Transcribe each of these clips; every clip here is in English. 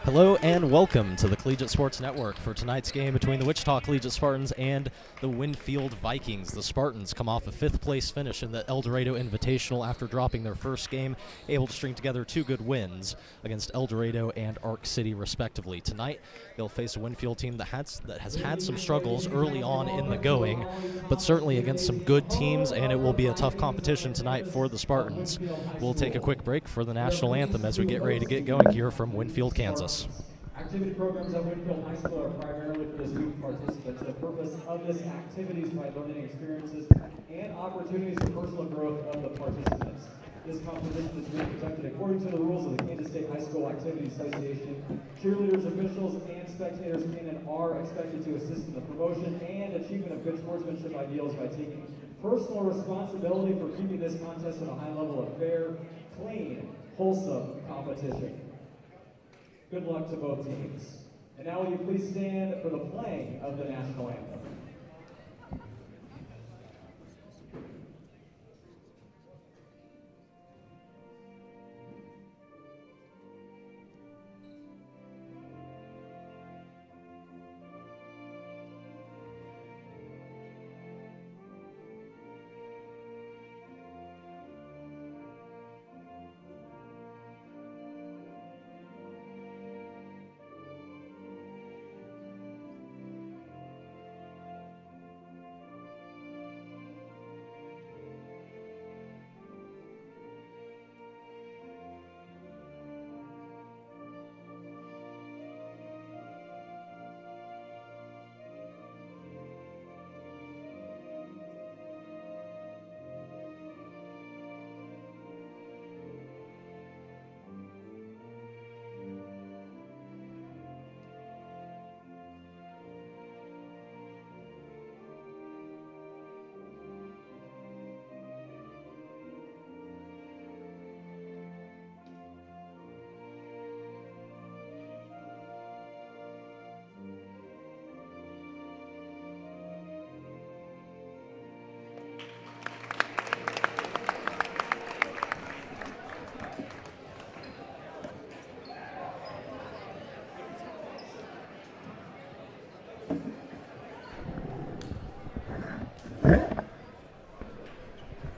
Hello and welcome to the Collegiate Sports Network for tonight's game between the Wichita Collegiate Spartans and the Winfield Vikings. The Spartans come off a fifth-place finish in the El Dorado Invitational after dropping their first game, able to string together two good wins against El Dorado and Arc City, respectively. Tonight, they'll face a Winfield team that has had some struggles early on in the going, but certainly against some good teams, and it will be a tough competition tonight for the Spartans. We'll take a quick break for the national anthem as we get ready to get going here from Winfield, Kansas. Activity programs at Winfield High School are primarily for the student participants. The purpose of this activity is by learning experiences and opportunities for personal growth of the participants. This competition is being conducted according to the rules of the Kansas State High School Activities Association. Cheerleaders, officials, and spectators can and are expected to assist in the promotion and achievement of good sportsmanship ideals by taking personal responsibility for keeping this contest at a high level of fair, clean, wholesome competition. Good luck to both teams. And now will you please stand for the playing of the national anthem.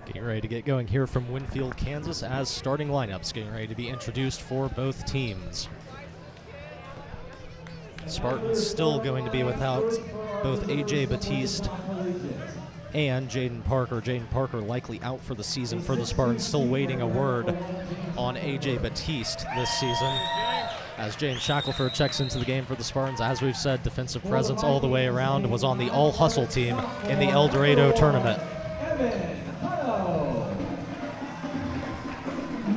Getting ready to get going here from Winfield, Kansas, as starting lineups getting ready to be introduced for both teams. Spartans still going to be without both A.J. Batiste and Jaden Parker. Jaden Parker likely out for the season for the Spartans. Still waiting a word on A.J. Batiste this season, as James Shackelford checks into the game for the Spartans. As we've said, defensive presence all the way around, was on the all-hustle team in the El Dorado tournament.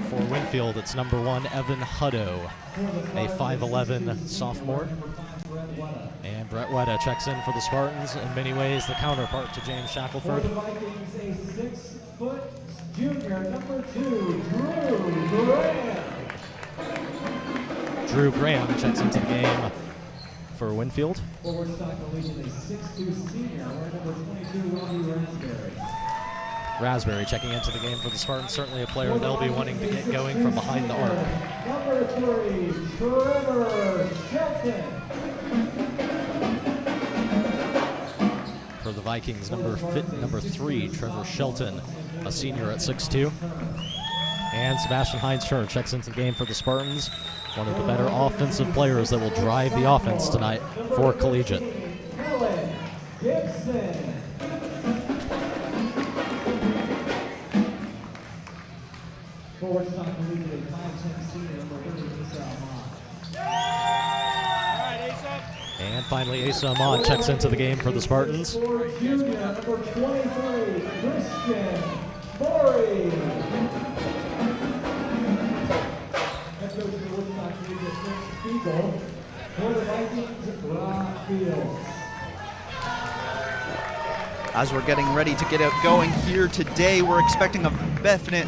For Winfield, it's number 1, Evan Hutto, a 5'11 sophomore. And Brett Wetta checks in for the Spartans, in many ways the counterpart to James Shackelford. For the Vikings, a 6-foot junior, number 2, Drew Graham. Drew Graham checks into the game for Winfield. For Wichita Collegiate, a 6'2 senior, wearing number 22, Robbie Raspberry. Raspberry checking into the game for the Spartans, certainly a player they'll be wanting to get going from behind the arc. Number 3, Trevor Shelton. For the Vikings, number 3, Trevor Shelton, a senior at 6'2". And Sebastian Heinz-Schur checks into the game for the Spartans, one of the better offensive players that will drive the offense tonight for Collegiate. Helen Gibson. For Wichita Collegiate, a 5'10 senior, number 30, Asa Ahmad. And finally, Asa Ahmad checks into the game for the Spartans. For junior, number 23, Christian Maury. Head coach for Wichita Collegiate, Chris Spiegel. For the Vikings, Rob Fields. As we're getting ready to get it going here today, we're expecting a definite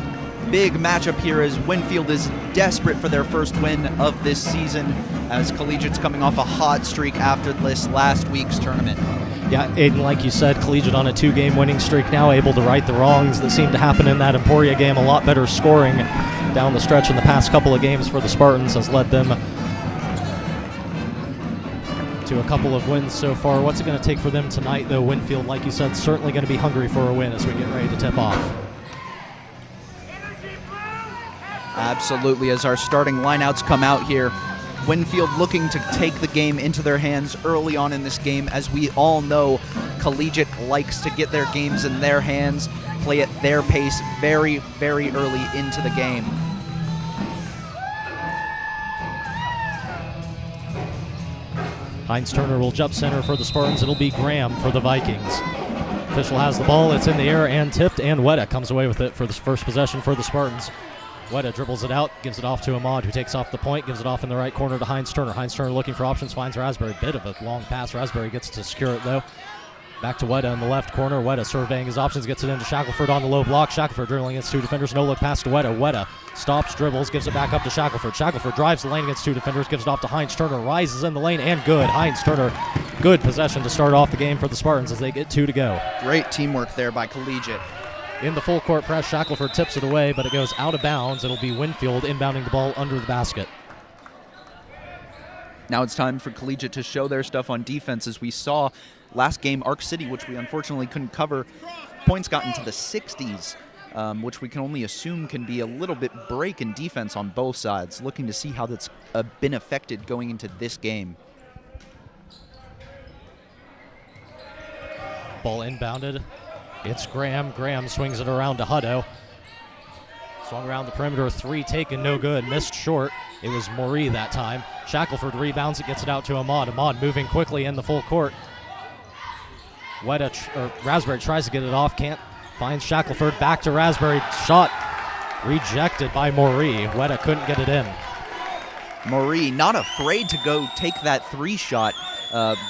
big matchup here as Winfield is desperate for their first win of this season, as Collegiate's coming off a hot streak after this last week's tournament. Yeah, Aiden, like you said, Collegiate on a 2-game winning streak now, able to right the wrongs that seemed to happen in that Emporia game. A lot better scoring down the stretch in the past couple of games for the Spartans has led them to a couple of wins so far. What's it going to take for them tonight, though? Winfield, like you said, certainly going to be hungry for a win as we get ready to tip off. Absolutely, as our starting lineouts come out here. Winfield looking to take the game into their hands early on in this game. As we all know, Collegiate likes to get their games in their hands, play at their pace very, very early into the game. Heinz Turner will jump center for the Spartans. It'll be Graham for the Vikings. Official has the ball. It's in the air and tipped, and Weta comes away with it for the first possession for the Spartans. Weta dribbles it out, gives it off to Ahmad, who takes off the point, gives it off in the right corner to Heinz Turner. Heinz Turner looking for options, finds Raspberry. Bit of a long pass. Raspberry gets to secure it, though. Back to Weta in the left corner. Weta surveying his options, gets it into Shackelford on the low block. Shackelford dribbling against two defenders. No look pass to Weta. Weta stops, dribbles, gives it back up to Shackelford. Shackelford drives the lane against two defenders, gives it off to Heinz Turner. Rises in the lane, and good. Heinz Turner, good possession to start off the game for the Spartans as they get 2 to go. Great teamwork there by Collegiate. In the full court press, Shackelford tips it away, but it goes out of bounds. It'll be Winfield inbounding the ball under the basket. Now it's time for Collegiate to show their stuff on defense. As we saw last game, Arc City, which we unfortunately couldn't cover, points got into the 60s, which we can only assume can be a little bit break in defense on both sides. Looking to see how that's been affected going into this game. Ball inbounded. It's Graham. Graham swings it around to Hutto. Swung around the perimeter, 3 taken, no good. Missed short. It was Maury that time. Shackelford rebounds it, gets it out to Ahmad. Ahmad moving quickly in the full court. Raspberry tries to get it off, can't. Finds Shackelford, back to Raspberry. Shot rejected by Maury. Weta couldn't get it in. Maury not afraid to go take that 3 shot,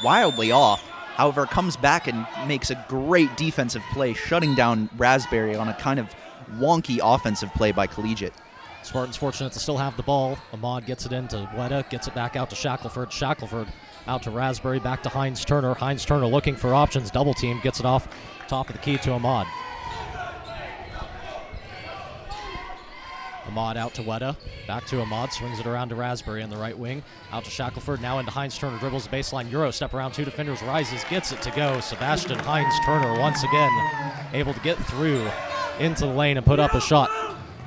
wildly off. However, comes back and makes a great defensive play, shutting down Raspberry on a kind of wonky offensive play by Collegiate. Spartans fortunate to still have the ball. Ahmad gets it into Weta, gets it back out to Shackelford. Shackelford out to Raspberry, back to Heinz Turner. Heinz Turner looking for options, double team, gets it off top of the key to Ahmad. Ahmad out to Weta, back to Ahmad, swings it around to Raspberry in the right wing, out to Shackelford, now into Heinz Turner, dribbles the baseline, Euro step around 2 defenders, rises, gets it to go. Sebastian Heinz Turner once again able to get through into the lane and put up a shot.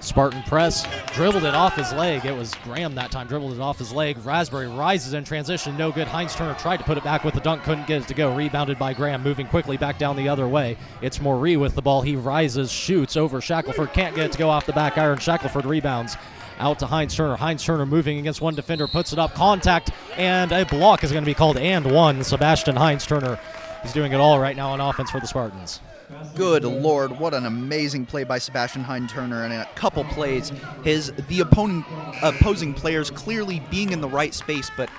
Spartan press, dribbled it off his leg. It was Graham that time, dribbled it off his leg. Raspberry rises in transition, no good. Heinz Turner tried to put it back with the dunk, couldn't get it to go. Rebounded by Graham, moving quickly back down the other way. It's Maury with the ball. He rises, shoots over Shackelford, can't get it to go off the back iron. Shackelford rebounds out to Heinz Turner. Heinz Turner moving against one defender, puts it up, contact, and a block is going to be called, and one. Sebastian Heinz Turner is doing it all right now on offense for the Spartans. Good Lord, what an amazing play by Sebastian Heinz Turner, and in a couple plays, the opposing players clearly being in the right space, but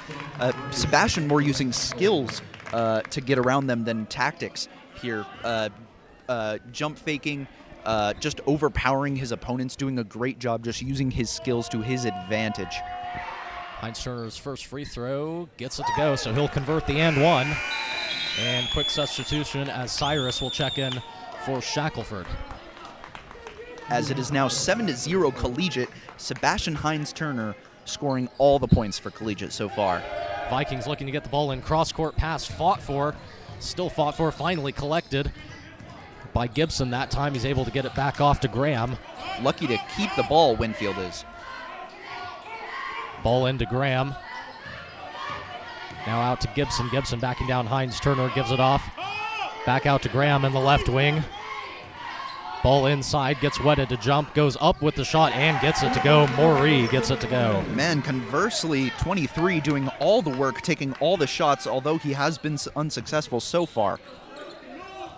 Sebastian more using skills to get around them than tactics here. Jump faking, just overpowering his opponents, doing a great job just using his skills to his advantage. Heinz Turner's first free throw gets it to go, so he'll convert the and one. And quick substitution as Cyrus will check in for Shackelford. As it is now 7-0 Collegiate, Sebastian Heinz Turner scoring all the points for Collegiate so far. Vikings looking to get the ball in. Cross-court pass still fought for, finally collected by Gibson. That time he's able to get it back off to Graham. Lucky to keep the ball, Winfield is. Ball into Graham. Now out to Gibson. Gibson backing down Heinz Turner, gives it off. Back out to Graham in the left wing. Ball inside, gets Weta to jump, goes up with the shot and gets it to go. Maury gets it to go. Man, conversely, 23 doing all the work, taking all the shots, although he has been unsuccessful so far.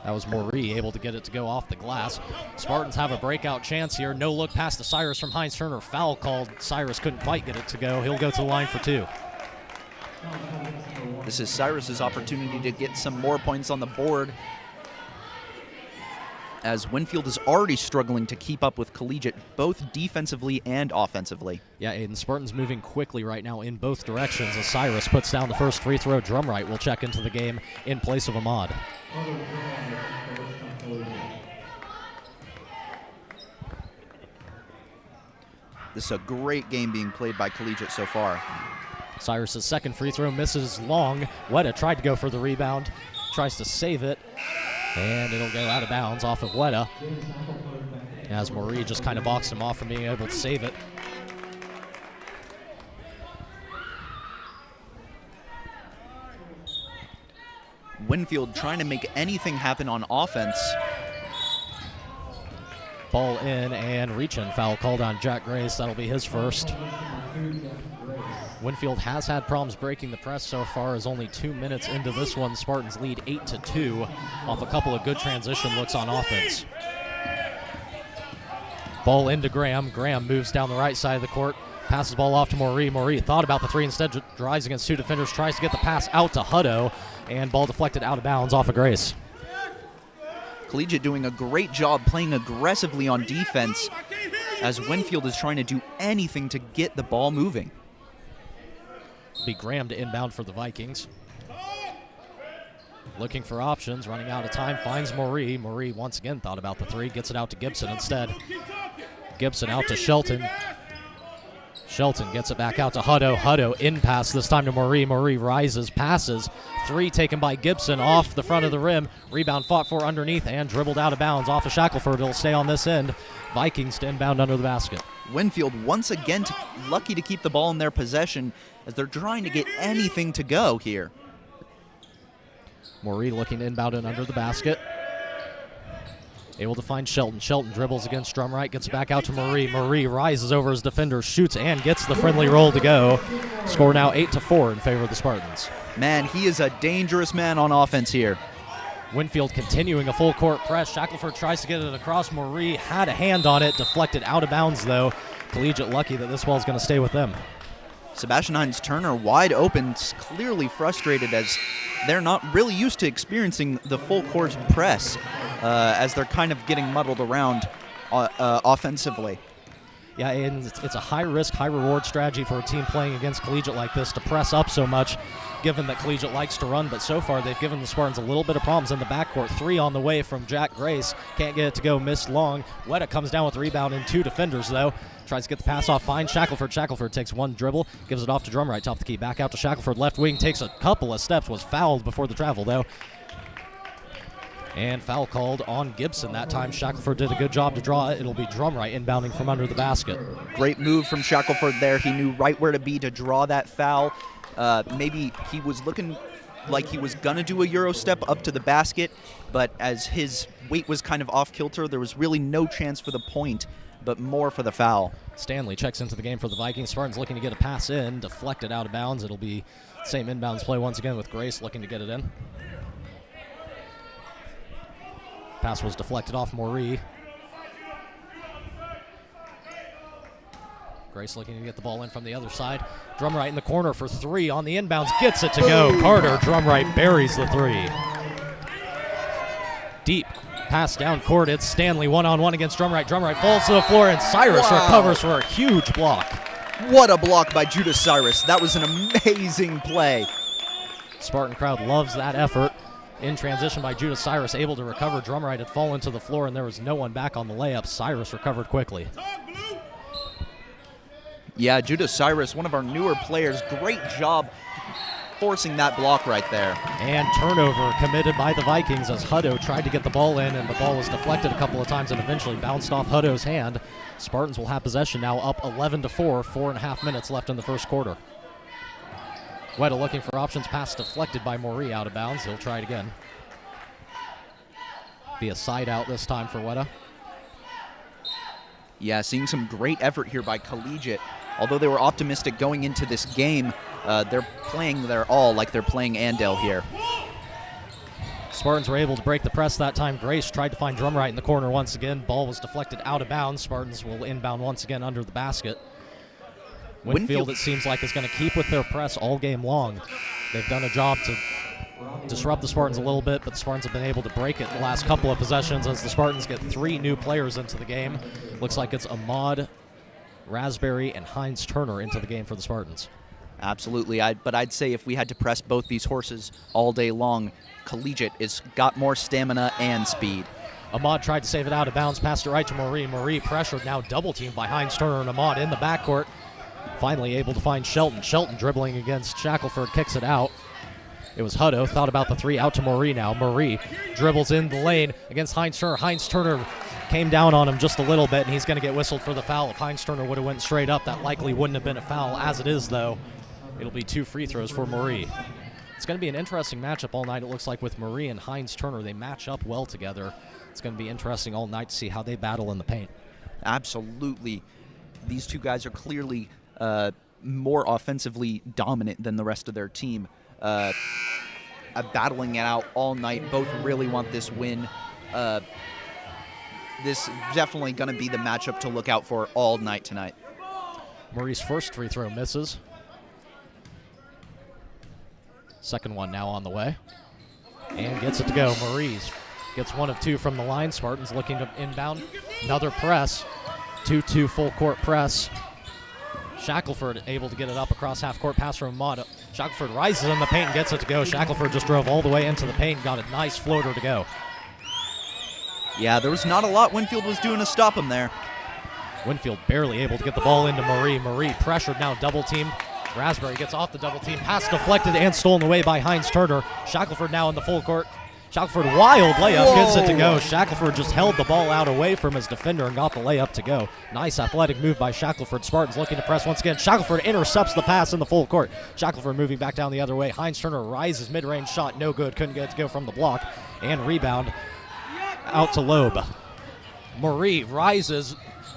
That was Maury able to get it to go off the glass. Spartans have a breakout chance here. No look past to Cyrus from Heinz Turner. Foul called. Cyrus couldn't quite get it to go. He'll go to the line for 2. This is Cyrus's opportunity to get some more points on the board, as Winfield is already struggling to keep up with Collegiate, both defensively and offensively. Yeah, Aiden, Spartans moving quickly right now in both directions as Cyrus puts down the first free throw. Drumright will check into the game in place of Ahmad. This is a great game being played by Collegiate so far. Cyrus's second free throw misses long. Weta tried to go for the rebound, tries to save it, and it'll go out of bounds off of Weta, as Marie just kind of boxed him off from being able to save it. Winfield trying to make anything happen on offense. Ball in and reach-in foul called on Jack Grace. That'll be his first. Winfield has had problems breaking the press so far, as only 2 minutes into this one, Spartans lead 8-2 off a couple of good transition looks on offense. Ball into Graham. Graham moves down the right side of the court, passes the ball off to Marie. Marie thought about the three, instead drives against two defenders, tries to get the pass out to Hutto, and ball deflected out of bounds off of Grace. Collegiate doing a great job playing aggressively on defense, as Winfield is trying to do anything to get the ball moving. Be Graham to inbound for the Vikings. Looking for options, running out of time, finds Marie. Marie once again thought about the three, gets it out to Gibson instead. Gibson out to Shelton. Shelton gets it back out to Hutto. Hutto in pass, this time to Marie. Marie rises, passes. Three taken by Gibson off the front of the rim. Rebound fought for underneath and dribbled out of bounds off of Shackelford. It'll stay on this end. Vikings to inbound under the basket. Winfield once again lucky to keep the ball in their possession, as they're trying to get anything to go here. Marie looking to inbound and under the basket. Able to find Shelton. Shelton dribbles against Drumright, gets back out to Marie. Marie rises over his defender, shoots, and gets the friendly roll to go. Score now 8-4 in favor of the Spartans. Man, he is a dangerous man on offense here. Winfield continuing a full court press. Shackelford tries to get it across. Marie had a hand on it, deflected out of bounds though. Collegiate lucky that this ball's going to stay with them. Sebastian Hines-Turner wide open, clearly frustrated, as they're not really used to experiencing the full court press, as they're kind of getting muddled around offensively. Yeah, and it's a high-risk, high-reward strategy for a team playing against Collegiate like this to press up so much, given that Collegiate likes to run. But so far, they've given the Spartans a little bit of problems in the backcourt. Three on the way from Jack Grace. Can't get it to go, missed long. Weta comes down with the rebound and two defenders, though. Tries to get the pass off, finds Shackelford. Shackelford takes one dribble, gives it off to Drumright, top of the key. Back out to Shackelford, left wing, takes a couple of steps, was fouled before the travel, though. And foul called on Gibson that time. Shackelford did a good job to draw it. It'll be Drumright inbounding from under the basket. Great move from Shackelford there. He knew right where to be to draw that foul. Maybe he was looking like he was going to do a Euro step up to the basket, but as his weight was kind of off kilter, there was really no chance for the point, but more for the foul. Stanley checks into the game for the Vikings. Spartans looking to get a pass in, deflected out of bounds. It'll be same inbounds play once again with Grace looking to get it in. Pass was deflected off Marie. Grace looking to get the ball in from the other side. Drumright in the corner for three on the inbounds. Gets it to go. Carter Drumright buries the three. Deep pass down court. It's Stanley one-on-one against Drumright. Drumright falls to the floor, and Cyrus recovers for a huge block. What a block by Judas Cyrus. That was an amazing play. Spartan crowd loves that effort. In transition by Judas Cyrus, able to recover. Drumright had fallen to the floor, and there was no one back on the layup. Cyrus recovered quickly. Yeah, Judas Cyrus, one of our newer players. Great job forcing that block right there. And turnover committed by the Vikings as Hutto tried to get the ball in, and the ball was deflected a couple of times and eventually bounced off Hutto's hand. Spartans will have possession now, up 11-4, 4.5 minutes left in the first quarter. Weta looking for options, pass deflected by Marie out of bounds. He'll try it again. Be a side out this time for Weta. Yeah, seeing some great effort here by Collegiate. Although they were optimistic going into this game, they're playing their all like they're playing Andale here. Spartans were able to break the press that time. Grace tried to find Drumright in the corner once again. Ball was deflected out of bounds. Spartans will inbound once again under the basket. Winfield, it seems like, is going to keep with their press all game long. They've done a job to disrupt the Spartans a little bit, but the Spartans have been able to break it the last couple of possessions as the Spartans get three new players into the game. Looks like it's Ahmad, Raspberry, and Hines-Turner into the game for the Spartans. Absolutely, but I'd say if we had to press both these horses all day long, Collegiate has got more stamina and speed. Ahmad tried to save it out of bounds, passed it right to Marie. Marie pressured, now double-teamed by Hines-Turner and Ahmad in the backcourt. Finally able to find Shelton. Shelton dribbling against Shackelford, kicks it out. It was Hutto, thought about the three, out to Marie now. Marie dribbles in the lane against Heinz Turner. Heinz Turner came down on him just a little bit, and he's going to get whistled for the foul. If Heinz Turner would have went straight up, that likely wouldn't have been a foul. As it is, though, it'll be 2 free throws for Marie. It's going to be an interesting matchup all night, it looks like, with Marie and Heinz Turner. They match up well together. It's going to be interesting all night to see how they battle in the paint. Absolutely. These two guys are clearly more offensively dominant than the rest of their team. Battling it out all night. Both really want this win. This definitely going to be the matchup to look out for all night tonight. Marie's first free throw misses. Second one now on the way. And gets it to go. Marie's gets 1 of 2 from the line. Spartans looking to inbound. Another press. 2-2 full court press. Shackelford able to get it up across half court, pass from Ahmad. Shackelford rises in the paint and gets it to go. Shackelford just drove all the way into the paint, got a nice floater to go. Yeah, there was not a lot Winfield was doing to stop him there. Winfield barely able to get the ball into Marie. Marie pressured now, double teamed. Raspberry gets off the double team, pass deflected and stolen away by Heinz Turner. Shackelford now in the full court. Shackelford, wild layup, gets it to go. Shackelford just held the ball out away from his defender and got the layup to go. Nice athletic move by Shackelford. Spartans looking to press once again. Shackelford intercepts the pass in the full court. Shackelford moving back down the other way. Heinz Turner rises, mid-range shot, no good. Couldn't get it to go from the block. And rebound out to Loeb. Marie rises,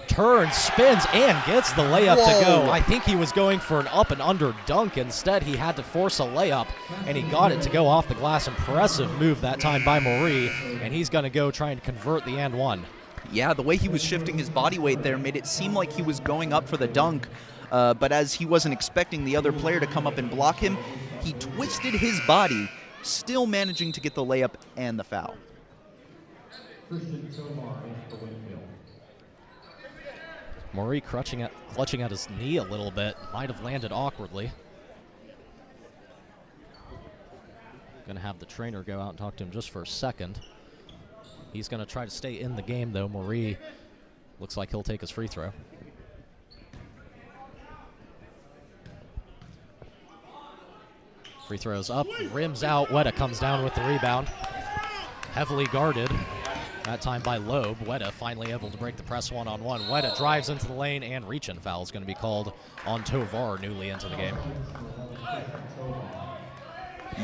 turns, spins, and gets the layup to go. I think he was going for an up and under dunk. Instead, he had to force a layup, and he got it to go off the glass. Impressive move that time by Marie, and he's going to go try and convert the and one. Yeah, the way he was shifting his body weight there made it seem like he was going up for the dunk, but as he wasn't expecting the other player to come up and block him, he twisted his body, still managing to get the layup and the foul. Christian Tomar in for Winfield. Marie clutching at his knee a little bit. Might have landed awkwardly. Going to have the trainer go out and talk to him just for a second. He's going to try to stay in the game, though. Marie looks like he'll take his free throw. Free throws up, rims out. Weta comes down with the rebound. Heavily guarded. That time by Loeb. Weta finally able to break the press one-on-one. Weta drives into the lane, and reach-in foul is going to be called on Tovar, newly into the game.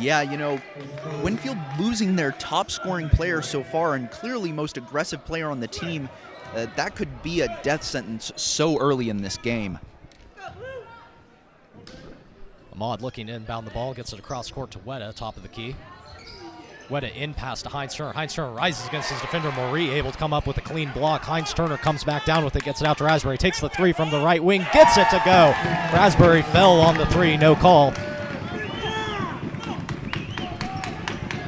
Yeah, you know, Winfield losing their top-scoring player so far and clearly most aggressive player on the team, that could be a death sentence so early in this game. Ahmad looking to inbound the ball, gets it across court to Weta, top of the key. Weta in pass to Heinz Turner. Heinz Turner rises against his defender, Marie, able to come up with a clean block. Heinz Turner comes back down with it, gets it out to Raspberry, takes the three from the right wing, gets it to go. Raspberry fell on the three, no call.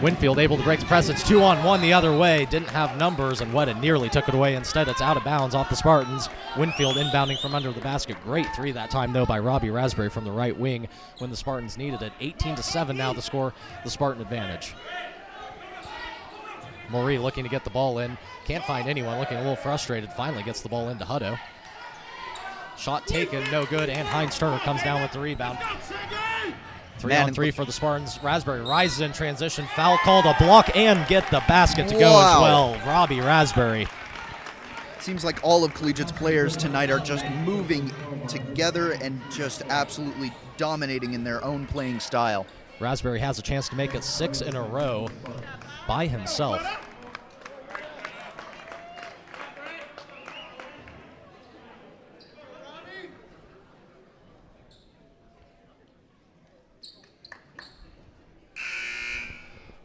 Winfield able to break the press. It's 2-on-1 the other way. Didn't have numbers, and Weta nearly took it away. Instead, it's out of bounds off the Spartans. Winfield inbounding from under the basket. Great three that time, though, by Robbie Raspberry from the right wing when the Spartans needed it. 18-7 now to score the Spartan advantage. Marie looking to get the ball in. Can't find anyone, looking a little frustrated. Finally gets the ball into Hutto. Shot taken, no good, and Heinz Turner comes down with the rebound. 3-on-3 for the Spartans. Raspberry rises in transition. Foul called, a block, and get the basket to go as well. Robbie Raspberry. Seems like all of Collegiate's players tonight are just moving together and just absolutely dominating in their own playing style. Raspberry has a chance to make it 6 in a row by himself.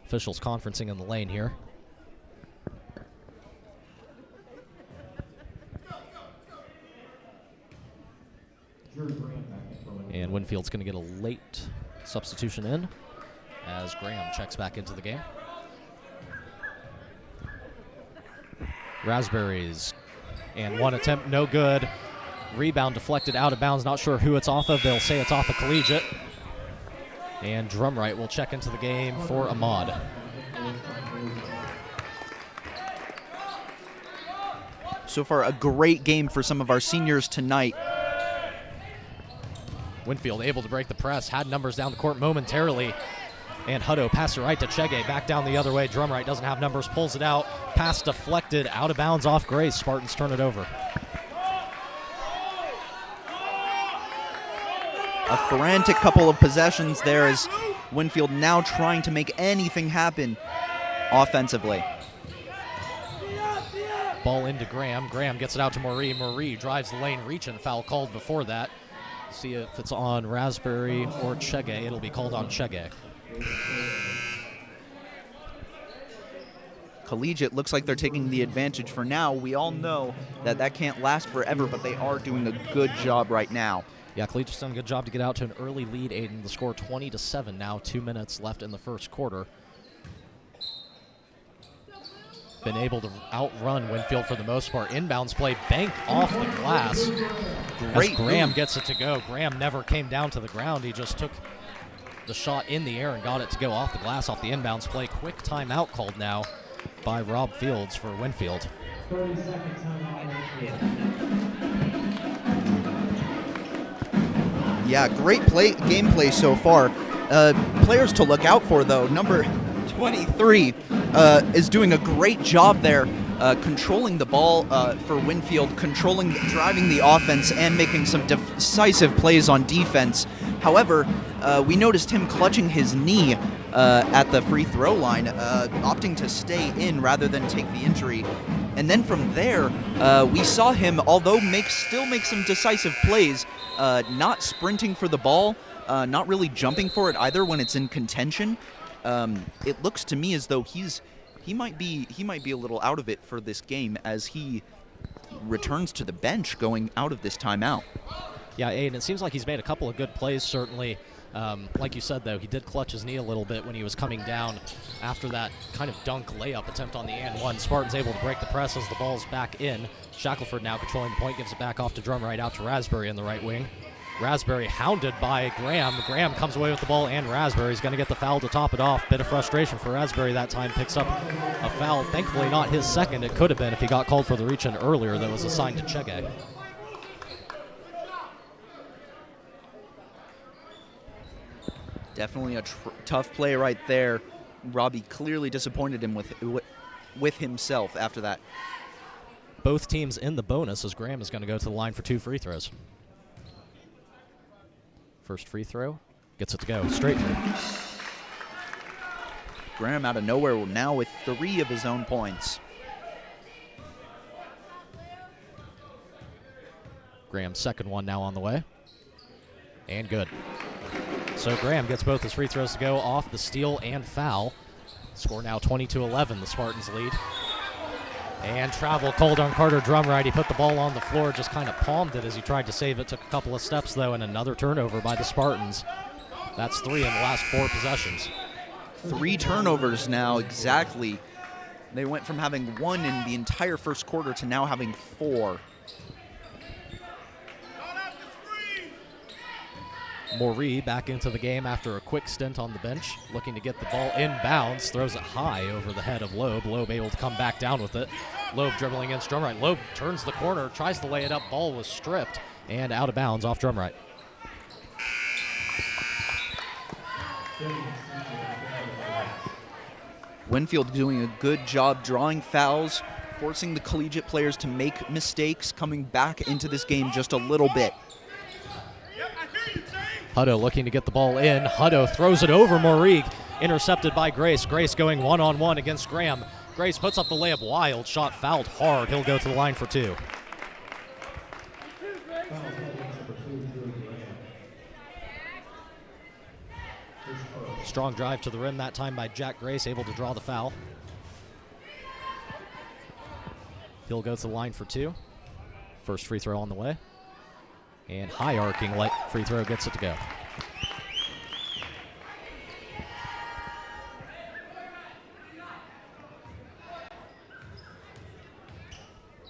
Officials conferencing in the lane here. And Winfield's going to get a late substitution in as Graham checks back into the game. Raspberries, and one attempt, no good. Rebound deflected out of bounds, not sure who it's off of. They'll say it's off of Collegiate. And Drumright will check into the game for Ahmad. So far, a great game for some of our seniors tonight. Winfield able to break the press, had numbers down the court momentarily. And Hutto pass it right to Chege, back down the other way. Drumright doesn't have numbers, pulls it out. Pass deflected, out of bounds off Grace. Spartans turn it over. A frantic couple of possessions there as Winfield now trying to make anything happen offensively. Ball into Graham. Graham gets it out to Marie. Marie drives the lane, reaching. Foul called before that. See if it's on Raspberry or Chege. It'll be called on Chege. Collegiate looks like they're taking the advantage for now. We all know that that can't last forever, but they are doing a good job right now. Yeah, Collegiate's done a good job to get out to an early lead, Aiden. The score 20-7 now, 2 minutes left in the first quarter. Been able to outrun Winfield for the most part. Inbounds play, bank off the glass. Great. As Graham gets it to go. Graham never came down to the ground. He just took the shot in the air and got it to go off the glass off the inbounds play. Quick timeout called now by Rob Fields for Winfield. 30-second timeout. Yeah, great gameplay so far. Players to look out for, though. Number 23 is doing a great job there, controlling the ball for Winfield, driving the offense, and making some decisive plays on defense. However, we noticed him clutching his knee at the free throw line, opting to stay in rather than take the injury. And then from there, we saw him, although still make some decisive plays, not sprinting for the ball, not really jumping for it either when it's in contention. It looks to me as though he might be a little out of it for this game as he returns to the bench going out of this timeout. Yeah, Aiden, it seems like he's made a couple of good plays, certainly. Like you said, though, he did clutch his knee a little bit when he was coming down after that kind of dunk layup attempt on the and one. Spartans able to break the press as the ball's back in. Shackelford now controlling the point, gives it back off to Drumright, out to Raspberry in the right wing. Raspberry hounded by Graham. Graham comes away with the ball, and Raspberry's going to get the foul to top it off. Bit of frustration for Raspberry that time. Picks up a foul. Thankfully not his second. It could have been if he got called for the reach-in earlier that was assigned to Chege. Definitely a tough play right there. Robbie clearly disappointed him with himself after that. Both teams in the bonus as Graham is going to go to the line for 2 free throws. First free throw, gets it to go, straight through. Graham out of nowhere now with 3 of his own points. Graham's second one now on the way. And good. So Graham gets both his free throws to go off the steal and foul. Score now 20-11, the Spartans lead. And travel called on Carter Drumright. He put the ball on the floor, just kind of palmed it as he tried to save it. Took a couple of steps, though, and another turnover by the Spartans. That's 3 in the last 4 possessions. 3 turnovers now, exactly. They went from having 1 in the entire first quarter to now having 4. Moree back into the game after a quick stint on the bench, looking to get the ball inbounds, throws it high over the head of Loeb. Loeb able to come back down with it. Loeb dribbling against Drumright. Loeb turns the corner, tries to lay it up. Ball was stripped and out of bounds off Drumright. Winfield doing a good job drawing fouls, forcing the collegiate players to make mistakes, coming back into this game just a little bit. Hutto looking to get the ball in. Hutto throws it over Moree, intercepted by Grace. Grace going one-on-one against Graham. Grace puts up the layup, wild shot, fouled hard. He'll go to the line for 2. Strong drive to the rim that time by Jack Grace, able to draw the foul. He'll go to the line for 2. First free throw on the way. And high arcing light free throw gets it to go.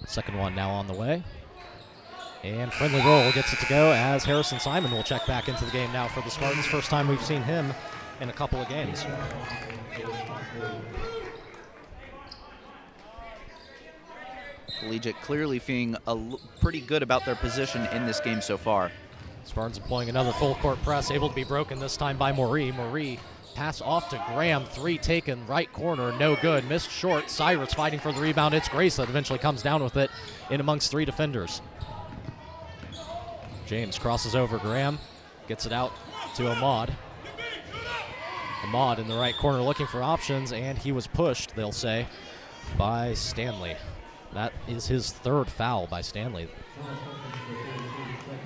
Second one now on the way. And friendly roll gets it to go as Harrison Simon will check back into the game now for the Spartans. First time we've seen him in a couple of games. Collegiate clearly feeling pretty good about their position in this game so far. Spartans employing another full court press, able to be broken this time by Moree. Moree pass off to Graham, 3 taken, right corner, no good, missed short. Cyrus fighting for the rebound. It's Grace that eventually comes down with it in amongst 3 defenders. James crosses over Graham, gets it out to Ahmad. Ahmad in the right corner looking for options, and he was pushed, they'll say, by Stanley. That is his 3rd foul by Stanley.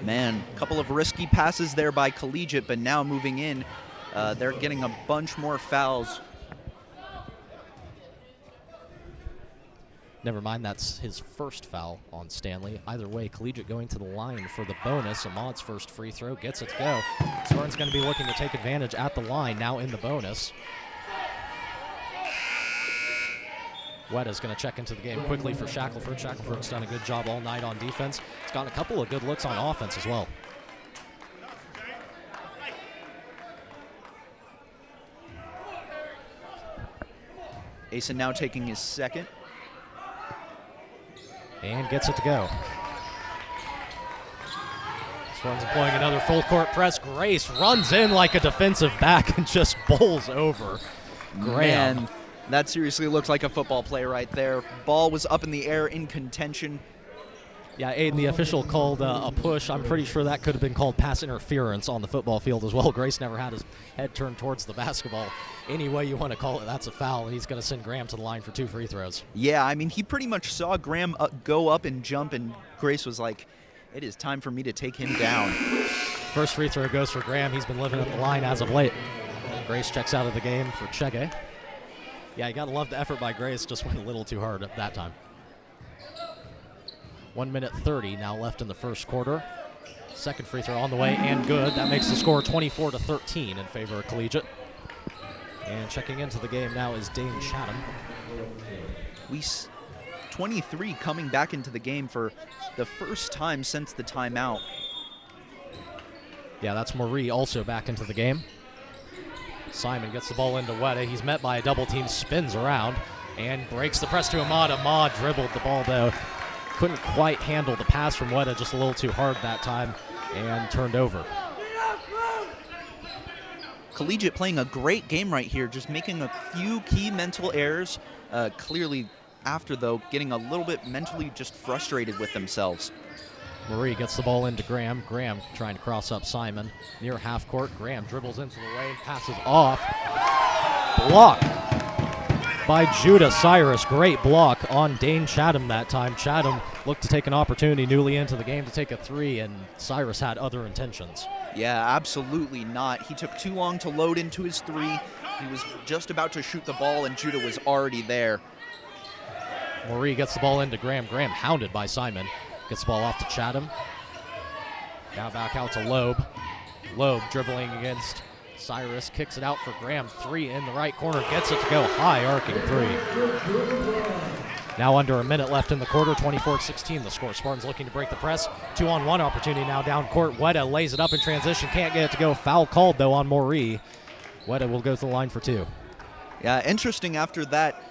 Man, a couple of risky passes there by Collegiate, but now moving in, they're getting a bunch more fouls. Never mind, that's his 1st foul on Stanley. Either way, Collegiate going to the line for the bonus. Ahmad's first free throw gets it to go. Spartans going to be looking to take advantage at the line now in the bonus. Wetta's going to check into the game quickly for Shackelford. Shackelford's done a good job all night on defense. He's gotten a couple of good looks on offense as well. Asen now taking his 2nd. And gets it to go. Spartans employing another full court press. Grace runs in like a defensive back and just bowls over Graham. Man, that seriously looks like a football play right there. Ball was up in the air in contention. Yeah, Aiden, the official called a push. I'm pretty sure that could have been called pass interference on the football field as well. Grace never had his head turned towards the basketball. Any way you want to call it, that's a foul, and he's going to send Graham to the line for 2 free throws. Yeah, I mean, he pretty much saw Graham go up and jump, and Grace was like, it is time for me to take him down. First free throw goes for Graham. He's been living at the line as of late. Grace checks out of the game for Chege. Yeah, you got to love the effort by Grace. Just went a little too hard at that time. 1 minute 30 now left in the first quarter. Second free throw on the way and good. That makes the score 24-13 in favor of Collegiate. And checking into the game now is Dane Chatham. 23 coming back into the game for the first time since the timeout. Yeah, that's Moree also back into the game. Simon gets the ball into Wetta. He's met by a double team, spins around, and breaks the press to Ahmad. Ahmad dribbled the ball, though. Couldn't quite handle the pass from Wetta, just a little too hard that time, and turned over. Collegiate playing a great game right here, just making a few key mental errors. Clearly, after, though, getting a little bit mentally just frustrated with themselves. Moree gets the ball into Graham. Graham trying to cross up Simon near half court. Graham dribbles into the lane, passes off. Block by Judah Cyrus. Great block on Dane Chatham that time. Chatham looked to take an opportunity newly into the game to take a 3, and Cyrus had other intentions. Yeah, absolutely not. He took too long to load into his 3. He was just about to shoot the ball, and Judah was already there. Moree gets the ball into Graham. Graham hounded by Simon. Gets the ball off to Chatham. Now back out to Loeb. Loeb dribbling against Cyrus. Kicks it out for Graham. 3 in the right corner. Gets it to go high, arcing 3. Now under a minute left in the quarter. 24-16 the score. Spartans looking to break the press. 2-on-1 opportunity now down court. Wetta lays it up in transition. Can't get it to go. Foul called, though, on Moree. Wetta will go to the line for 2. Yeah, interesting after that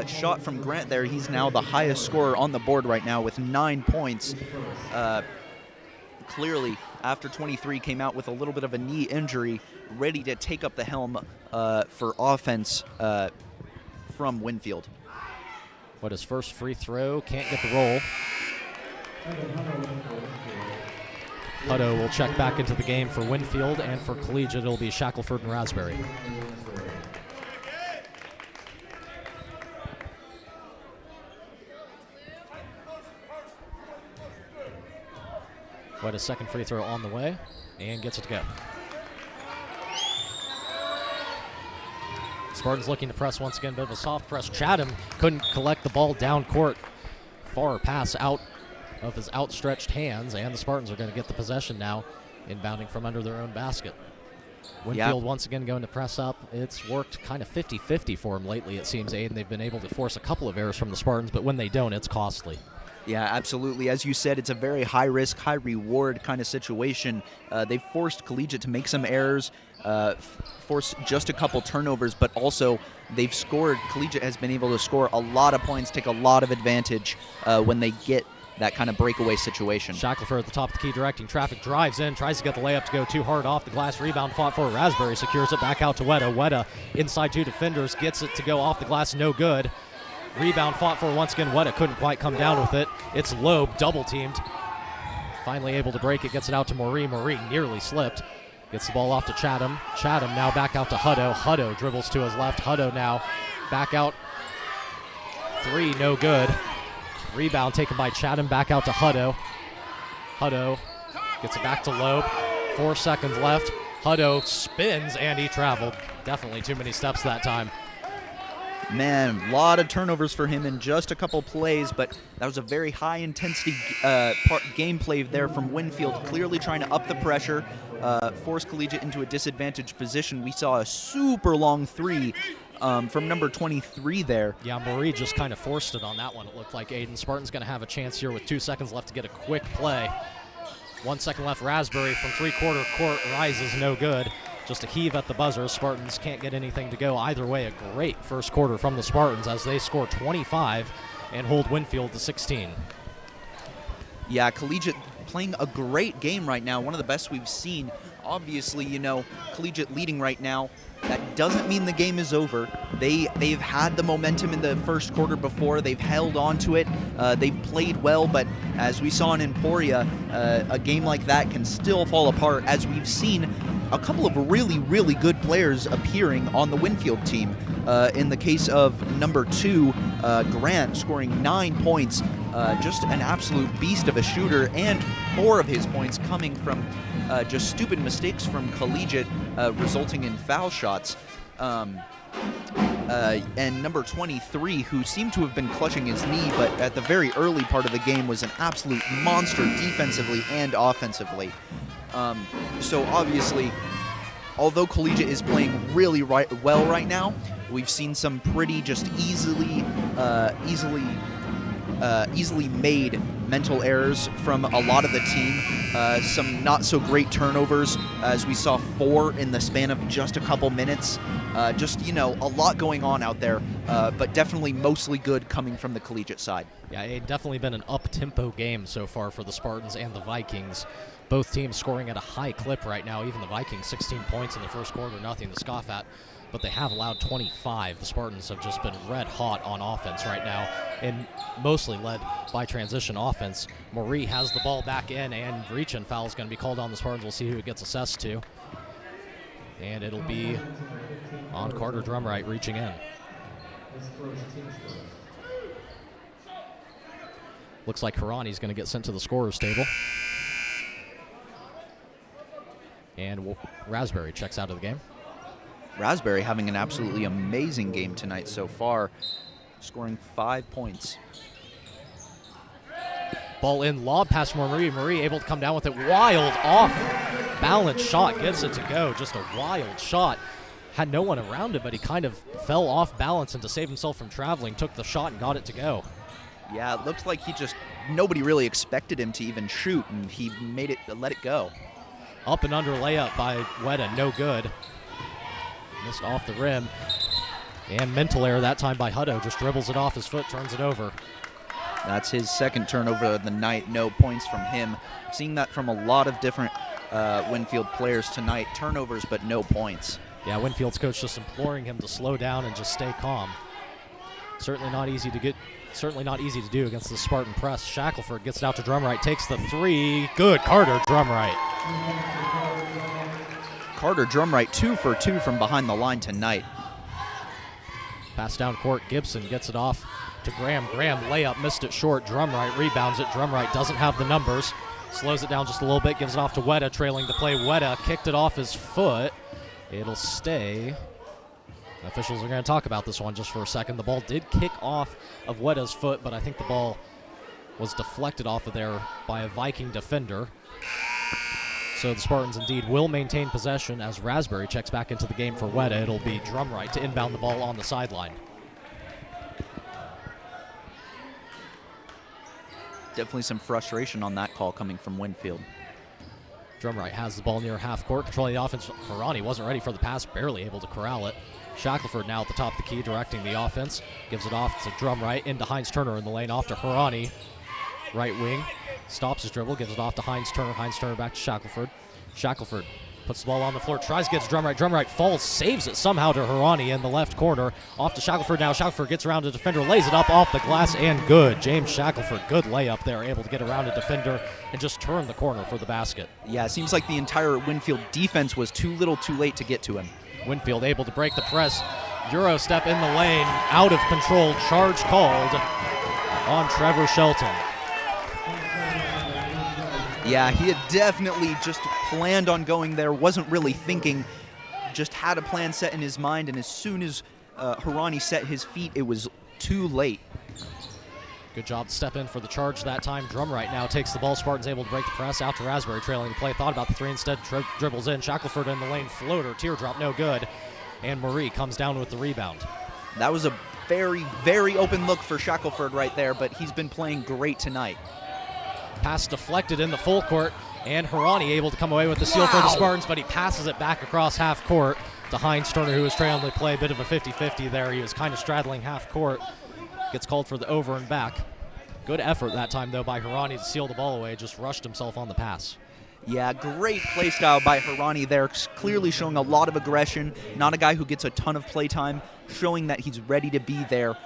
shot from Grant there. He's now the highest scorer on the board right now with 9 points. Clearly, after 23, came out with a little bit of a knee injury, ready to take up the helm for offense from Winfield. What his first free throw, can't get the roll. Hutto will check back into the game for Winfield, and for Collegiate it'll be Shackelford and Raspberry. What a second free throw on the way, and gets it to go. Spartans looking to press once again, bit of a soft press. Chatham couldn't collect the ball down court. Far pass out of his outstretched hands, and the Spartans are going to get the possession now, inbounding from under their own basket. Winfield once again going to press up. It's worked kind of 50-50 for him lately, it seems, Aiden. They've been able to force a couple of errors from the Spartans, but when they don't, it's costly. Yeah, absolutely. As you said, it's a very high-risk, high-reward kind of situation. They've forced Collegiate to make some errors, force just a couple turnovers, but also they've scored. Collegiate has been able to score a lot of points, take a lot of advantage when they get that kind of breakaway situation. Shackelford at the top of the key directing traffic, drives in, tries to get the layup to go too hard off the glass. Rebound fought for Raspberry, secures it back out to Weta. Weta inside 2 defenders, gets it to go off the glass, no good. Rebound fought for once again. Weta couldn't quite come down with it. It's Loeb double teamed. Finally able to break it, gets it out to Marie. Marie nearly slipped. Gets the ball off to Chatham. Chatham now back out to Hutto. Hutto dribbles to his left. Hutto now back out. 3, no good. Rebound taken by Chatham, back out to Hutto. Hutto gets it back to Loeb. 4 seconds left. Hutto spins, and he traveled. Definitely too many steps that time. Man, a lot of turnovers for him in just a couple plays, but that was a very high-intensity gameplay there from Winfield, clearly trying to up the pressure, force Collegiate into a disadvantaged position. We saw a super long 3 from number 23 there. Yeah, Marie just kind of forced it on that one, it looked like. Aiden Spartan's going to have a chance here with 2 seconds left to get a quick play. 1 second left. Raspberry from 3-quarter court rises, no good. Just a heave at the buzzer. Spartans can't get anything to go. Either way, a great first quarter from the Spartans as they score 25 and hold Winfield to 16. Yeah, Collegiate playing a great game right now, one of the best we've seen. Obviously, you know, Collegiate leading right now. That doesn't mean the game is over. They've had the momentum in the first quarter before. They've held on to it. They've played well, but as we saw in Emporia, a game like that can still fall apart, as we've seen a couple of really, really good players appearing on the Winfield team. In the case of number 2, Grant, scoring 9 points. Just an absolute beast of a shooter, and 4 of his points coming from just stupid mistakes from Collegiate, resulting in foul shots. And number 23, who seemed to have been clutching his knee, but at the very early part of the game was an absolute monster defensively and offensively. So obviously, although Collegiate is playing really well right now, we've seen some pretty just easily made mental errors from a lot of the team. Some not so great turnovers, as we saw 4 in the span of just a couple minutes. Just, you know, a lot going on out there, but definitely mostly good coming from the Collegiate side. Yeah, it's definitely been an up-tempo game so far for the Spartans and the Vikings. Both teams scoring at a high clip right now. Even the Vikings, 16 points in the first quarter, nothing to scoff at. But they have allowed 25. The Spartans have just been red hot on offense right now, and mostly led by transition offense. Marie has the ball back in, and reach-in foul is going to be called on the Spartans. We'll see who it gets assessed to. And it'll be on Carter Drumright reaching in. Looks like Harani's going to get sent to the scorer's table. And Raspberry checks out of the game. Raspberry having an absolutely amazing game tonight so far, scoring 5 points. Ball in, lob pass from Marie. Marie able to come down with it. Wild off balance shot, gets it to go. Just a wild shot. Had no one around it, but he kind of fell off balance, and to save himself from traveling, took the shot and got it to go. Yeah, it looks like nobody really expected him to even shoot, and he let it go. Up and under layup by Weta, no good. Missed off the rim. And mental error that time by Hutto. Just dribbles it off his foot, turns it over. That's his second turnover of the night. No points from him. Seeing that from a lot of different Winfield players tonight. Turnovers, but no points. Yeah, Winfield's coach just imploring him to slow down and just stay calm. Certainly not easy to do against the Spartan press. Shackelford gets it out to Drumright, takes the 3. Good, Carter Drumright. Carter Drumright 2 for 2 from behind the line tonight. Pass down court, Gibson gets it off to Graham. Graham layup, missed it short. Drumright rebounds it. Drumright doesn't have the numbers. Slows it down just a little bit, gives it off to Weta, trailing the play. Weta kicked it off his foot. It'll stay. Officials are going to talk about this one just for a second. The ball did kick off of Weta's foot, but I think the ball was deflected off of there by a Viking defender. So the Spartans indeed will maintain possession as Raspberry checks back into the game for Weta. It'll be Drumright to inbound the ball on the sideline. Definitely some frustration on that call coming from Winfield. Drumright has the ball near half court, controlling the offense. Harani wasn't ready for the pass, barely able to corral it. Shackelford now at the top of the key, directing the offense. Gives it off to Drumright, into Heinz Turner in the lane, off to Harani. Right wing, stops his dribble, gives it off to Heinz Turner. Heinz Turner back to Shackelford. Shackelford puts the ball on the floor, tries to get drum right, falls, saves it somehow to Harani in the left corner. Off to Shackelford now. Shackelford gets around a defender, lays it up off the glass, and good. James Shackelford, good layup there, able to get around a defender and just turn the corner for the basket. Yeah, it seems like the entire Winfield defense was too little too late to get to him. Winfield able to break the press. Euro step in the lane, out of control, charge called on Trevor Shelton. Yeah, he had definitely just planned on going there, wasn't really thinking, just had a plan set in his mind, and as soon as Harani set his feet, it was too late. Good job to step in for the charge that time. Drumright now takes the ball. Spartans able to break the press. Out to Raspberry, trailing the play. Thought about the three, instead dribbles in. Shackelford in the lane, floater, teardrop, no good. And Marie comes down with the rebound. That was a very, very open look for Shackelford right there, but he's been playing great tonight. Pass deflected in the full court, and Harani able to come away with the steal for the Spartans, but he passes it back across half court to Heinz Turner, who was trailing the play. A bit of a 50-50 there. He was kind of straddling half court. Gets called for the over and back. Good effort that time, though, by Harani to seal the ball away. Just rushed himself on the pass. Yeah, great play style by Harani there, clearly showing a lot of aggression. Not a guy who gets a ton of play time, showing that he's ready to be there.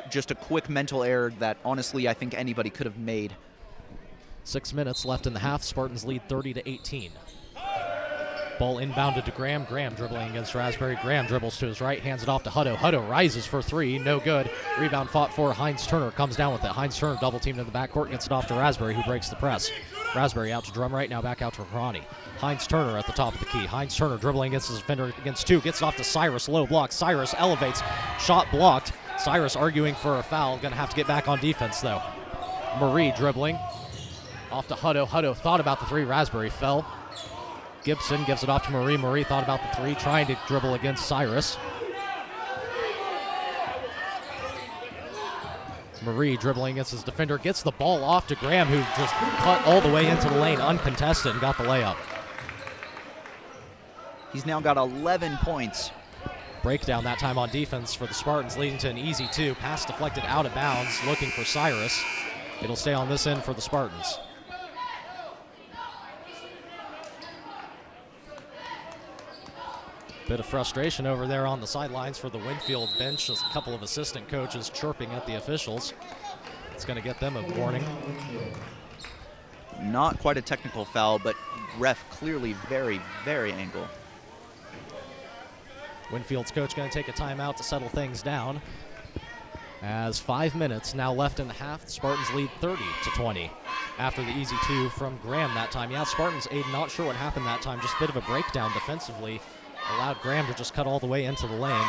Just a quick mental error that, honestly, I think anybody could have made. 6 minutes left in the half. Spartans lead 30-18. Ball inbounded to Graham. Graham dribbling against Raspberry. Graham dribbles to his right, hands it off to Hutto. Hutto rises for three, no good. Rebound fought for. Heinz Turner comes down with it. Heinz Turner double teamed in the backcourt, gets it off to Raspberry, who breaks the press. Raspberry out to Drumright, now back out to Harani. Heinz Turner at the top of the key. Heinz Turner dribbling against his defender against two, gets it off to Cyrus, low block. Cyrus elevates, shot blocked. Cyrus arguing for a foul, gonna have to get back on defense though. Marie dribbling, off to Hutto. Hutto thought about the three, Raspberry fell. Gibson gives it off to Marie. Marie thought about the three, trying to dribble against Cyrus. Marie dribbling against his defender, gets the ball off to Graham, who just cut all the way into the lane uncontested and got the layup. He's now got 11 points. Breakdown that time on defense for the Spartans, leading to an easy two. Pass deflected out of bounds, looking for Cyrus. It'll stay on this end for the Spartans. Bit of frustration over there on the sidelines for the Winfield bench. Just a couple of assistant coaches chirping at the officials. It's going to get them a warning. Not quite a technical foul, but ref clearly very, very angle. Winfield's coach going to take a timeout to settle things down. As 5 minutes now left in the half, the Spartans lead 30-20 after the easy two from Graham that time. Yeah, Spartans, Aiden, not sure what happened that time. Just a bit of a breakdown defensively. Allowed Graham to just cut all the way into the lane.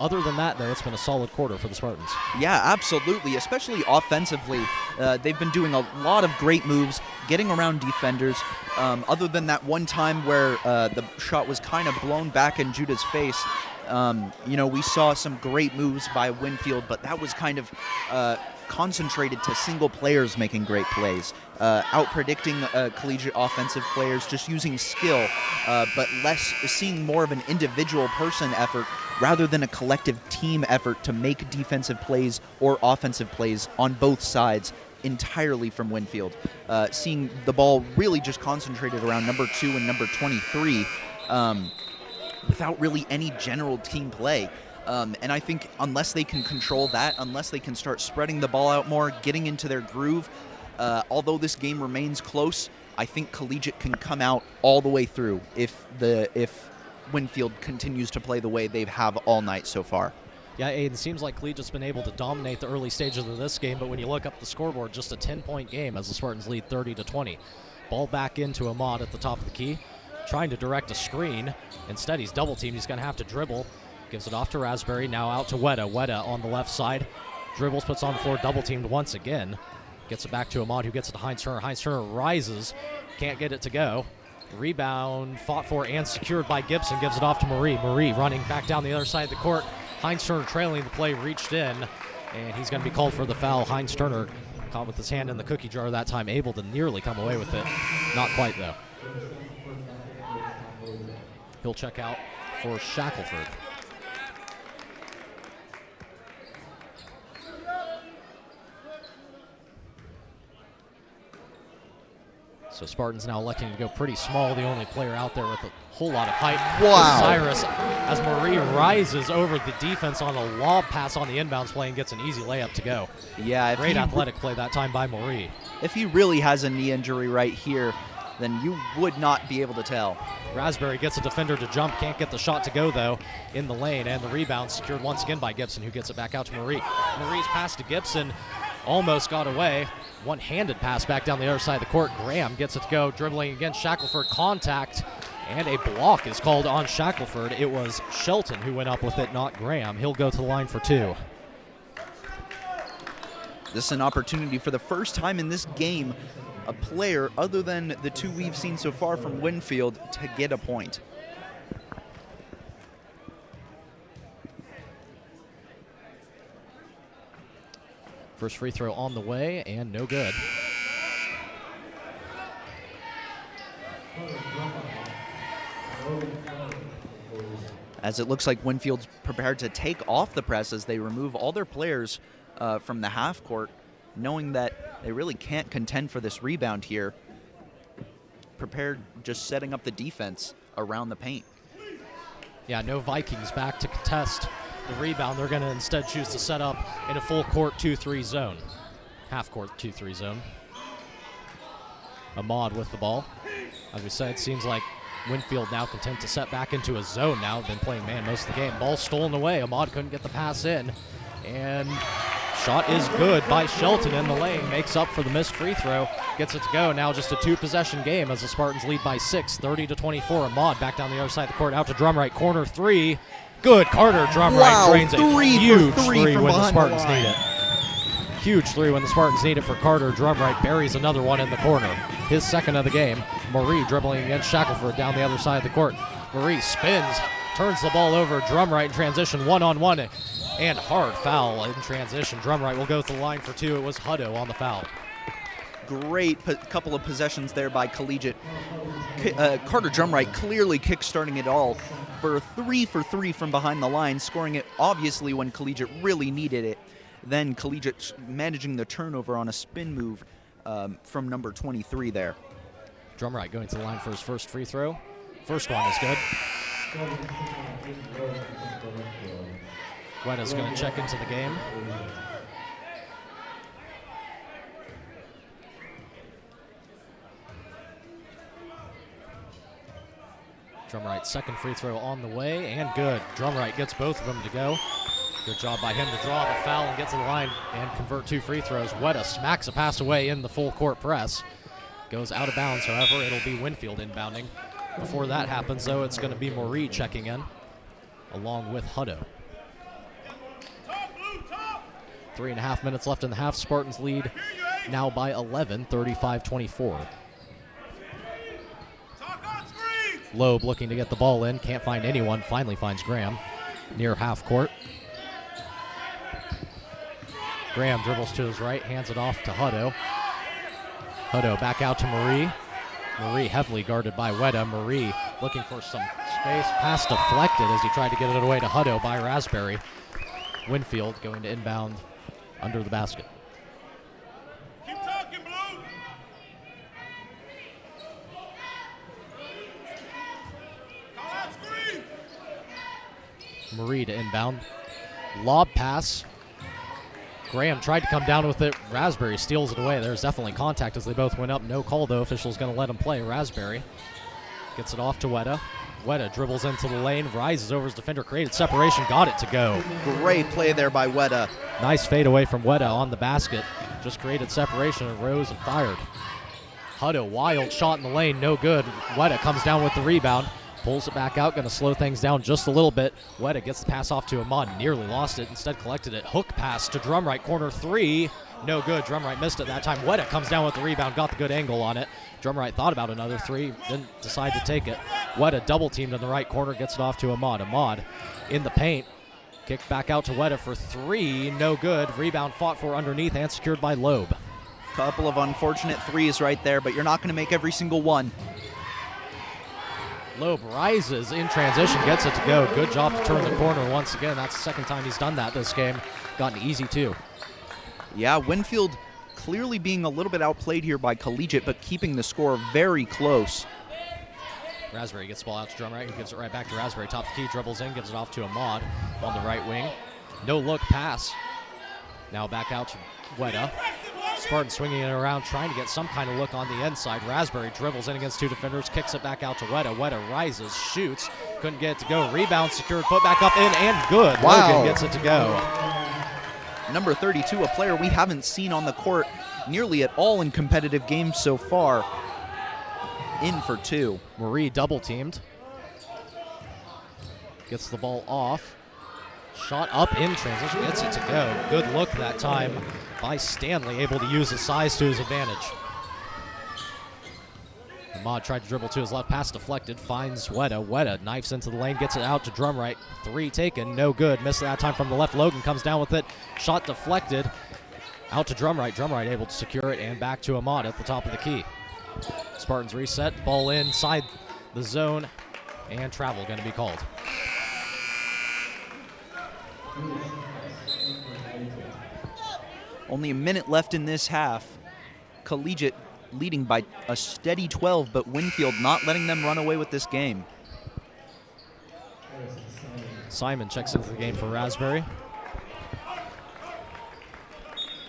Other than that, though, it's been a solid quarter for the Spartans. Yeah, absolutely, especially offensively. They've been doing a lot of great moves, getting around defenders. Other than that one time where the shot was kind of blown back in Judah's face, we saw some great moves by Winfield, but that was kind of concentrated to single players making great plays, out-predicting collegiate offensive players, just using skill, but seeing more of an individual person effort rather than a collective team effort to make defensive plays or offensive plays on both sides entirely from Winfield. Seeing the ball really just concentrated around number 2 and number 23 without really any general team play. And I think unless they can control that, unless they can start spreading the ball out more, getting into their groove, although this game remains close, I think Collegiate can come out all the way through if Winfield continues to play the way they have all night so far. Yeah, Aiden, seems like Collegiate's been able to dominate the early stages of this game, but when you look up the scoreboard, just a 10-point game as the Spartans lead 30-20. Ball back into Ahmad at the top of the key, trying to direct a screen. Instead, he's double-teamed. He's going to have to dribble. Gives it off to Raspberry, now out to Weta. Weta on the left side. Dribbles, puts on the floor, double-teamed once again. Gets it back to Ahmad, who gets it to Heinz Turner. Heinz Turner rises, can't get it to go. Rebound fought for and secured by Gibson. Gives it off to Marie. Marie running back down the other side of the court. Heinz Turner trailing the play, reached in, and he's going to be called for the foul. Heinz Turner caught with his hand in the cookie jar that time, able to nearly come away with it. Not quite, though. He'll check out for Shackelford. So Spartans now electing to go pretty small. The only player out there with a whole lot of height Wow. is Cyrus, as Marie rises over the defense on a lob pass on the inbounds play and gets an easy layup to go. Yeah, Great athletic play that time by Marie. If he really has a knee injury right here, then you would not be able to tell. Raspberry gets a defender to jump, can't get the shot to go though in the lane, and the rebound secured once again by Gibson, who gets it back out to Marie. Marie's pass to Gibson almost got away. One-handed pass back down the other side of the court. Graham gets it to go, dribbling against Shackelford. Contact, and a block is called on Shackelford. It was Shelton who went up with it, not Graham. He'll go to the line for 2. This is an opportunity for the first time in this game, a player other than the 2 we've seen so far from Winfield to get a point. First free throw on the way, and no good. As it looks like Winfield's prepared to take off the press as they remove all their players from the half court, knowing that they really can't contend for this rebound here. Prepared, just setting up the defense around the paint. Yeah, no Vikings back to contest the rebound. They're going to instead choose to set up in a full court 2-3 zone. Half court 2-3 zone. Ahmad with the ball. As we said, it seems like Winfield now content to set back into a zone now. Been playing man most of the game. Ball stolen away. Ahmad couldn't get the pass in. And shot is good by Shelton in the lane. Makes up for the missed free throw. Gets it to go. Now just a 2-possession game as the Spartans lead by 6, 30-24. Ahmad back down the other side of the court. Out to Drumright. Corner 3. Good. Carter Drumright drains a huge three when the Spartans need it. Huge 3 when the Spartans need it for Carter. Drumright buries another one in the corner. His second of the game. Marie dribbling against Shackelford down the other side of the court. Marie spins, turns the ball over. Drumright in transition, 1-on-1, and hard foul in transition. Drumright will go to the line for 2. It was Hutto on the foul. Great couple of possessions there by Collegiate. Carter Drumright clearly kick-starting it all for 3 for 3 from behind the line, scoring it obviously when Collegiate really needed it. Then Collegiate managing the turnover on a spin move from number 23 there. Drumright going to the line for his first free throw. First one is good. Guetta's going to check into the game. Drumright's second free throw on the way, and good. Drumright gets both of them to go. Good job by him to draw the foul and get to the line and convert 2 free throws. Guetta smacks a pass away in the full court press. Goes out of bounds, however, it'll be Winfield inbounding. Before that happens, though, it's going to be Marie checking in, along with Hutto. 3.5 minutes left in the half. Spartans lead now by 11, 35-24. Loeb looking to get the ball in, can't find anyone, finally finds Graham near half court. Graham dribbles to his right, hands it off to Hutto. Hutto back out to Marie. Marie heavily guarded by Guetta. Marie looking for some space. Pass deflected as he tried to get it away to Hutto by Raspberry. Winfield going to inbound under the basket. Keep talking, Blue. Call out screen. Marie to inbound. Lob pass. Graham tried to come down with it. Raspberry steals it away. There's definitely contact as they both went up. No call, though. Official's going to let him play. Raspberry gets it off to Guetta. Guetta dribbles into the lane, rises over his defender, created separation, got it to go. Great play there by Guetta. Nice fade away from Guetta on the basket. Just created separation and rose and fired. Hutto, wild shot in the lane, no good. Guetta comes down with the rebound. Pulls it back out, going to slow things down just a little bit. Guetta gets the pass off to Ahmad, nearly lost it, instead collected it. Hook pass to Drumright, corner 3. No good, Drumright missed it that time. Guetta comes down with the rebound, got the good angle on it. Drumright thought about another 3, didn't decide to take it. Guetta double teamed in the right corner, gets it off to Ahmad. Ahmad in the paint, kicked back out to Guetta for 3, no good. Rebound fought for underneath and secured by Loeb. Couple of unfortunate 3s right there, but you're not going to make every single one. Loeb rises in transition, gets it to go. Good job to turn the corner once again. That's the second time he's done that this game. Got an easy 2. Yeah, Winfield clearly being a little bit outplayed here by Collegiate, but keeping the score very close. Raspberry gets the ball out to Drumright, who gives it right back to Raspberry. Top of the key, dribbles in, gives it off to Ahmad on the right wing. No look pass. Now back out to Weta. Spartan swinging it around, trying to get some kind of look on the inside. Raspberry dribbles in against two defenders, kicks it back out to Weta. Weta rises, shoots, couldn't get it to go. Rebound secured, put back up in, and good. Wow. Logan gets it to go. Number 32, a player we haven't seen on the court nearly at all in competitive games so far. In for two. Marie double teamed. Gets the ball off. Shot up in transition, gets it to go. Good look that time by Stanley, able to use his size to his advantage. Ahmad tried to dribble to his left, pass deflected, finds Weta. Weta knifes into the lane, gets it out to Drumright. Three taken, no good. Missed that time from the left. Logan comes down with it. Shot deflected. Out to Drumright. Drumright able to secure it, and back to Ahmad at the top of the key. Spartans reset, ball inside the zone, and travel going to be called. Only a minute left in this half. Collegiate leading by a steady 12, but Winfield not letting them run away with this game. Simon checks into the game for Raspberry.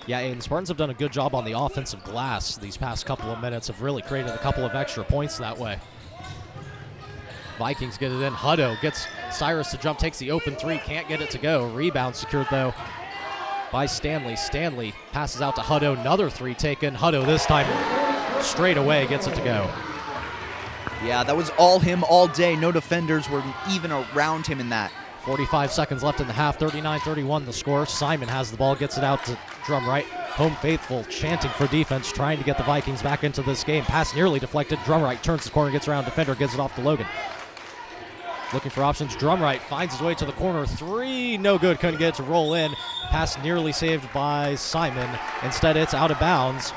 Yeah, and Spartans have done a good job on the offensive glass these past couple of minutes, have really created a couple of extra points that way. Vikings get it in. Hutto gets Cyrus to jump, takes the open three, can't get it to go. Rebound secured, though, by Stanley. Stanley passes out to Hutto, another three taken. Hutto this time straight away gets it to go. Yeah, that was all him all day. No defenders were even around him in that. 45 seconds left in the half, 39-31 the score. Simon has the ball, gets it out to Drumright. Home faithful chanting for defense, trying to get the Vikings back into this game. Pass nearly deflected. Drumright turns the corner, gets around defender, gives it off to Logan. Looking for options. Drumright finds his way to the corner. Three, no good. Couldn't get it to roll in. Pass nearly saved by Simon. Instead, it's out of bounds.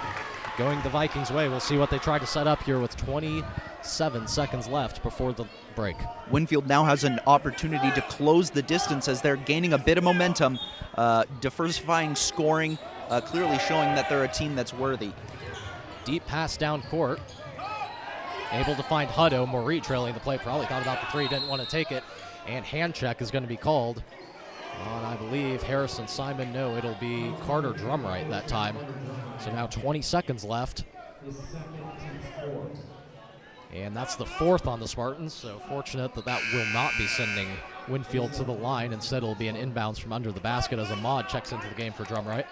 Going the Vikings' way. We'll see what they try to set up here with 27 seconds left before the break. Winfield now has an opportunity to close the distance as they're gaining a bit of momentum, diversifying scoring, clearly showing that they're a team that's worthy. Deep pass down court. Able to find Hutto. Marie trailing the play. Probably thought about the three, didn't want to take it. And hand check is going to be called on, I believe, Harrison Simon. No, it'll be Carter Drumright that time. So now 20 seconds left. And that's the fourth on the Spartans, so fortunate that that will not be sending Winfield to the line. Instead, it'll be an inbounds from under the basket as Ahmad checks into the game for Drumright.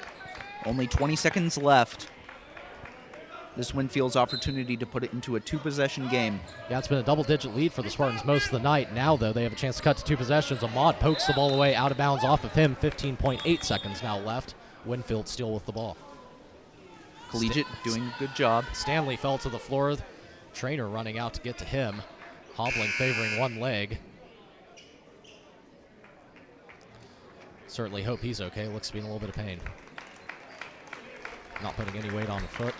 Only 20 seconds left. This Winfield's opportunity to put it into a two-possession game. Yeah, it's been a double-digit lead for the Spartans most of the night. Now, though, they have a chance to cut to two possessions. Ahmad pokes the ball away, out of bounds off of him. 15.8 seconds now left. Winfield still with the ball. Collegiate doing a good job. Stanley fell to the floor. Trainer running out to get to him. Hobbling, favoring one leg. Certainly hope he's okay. Looks to be in a little bit of pain. Not putting any weight on the foot.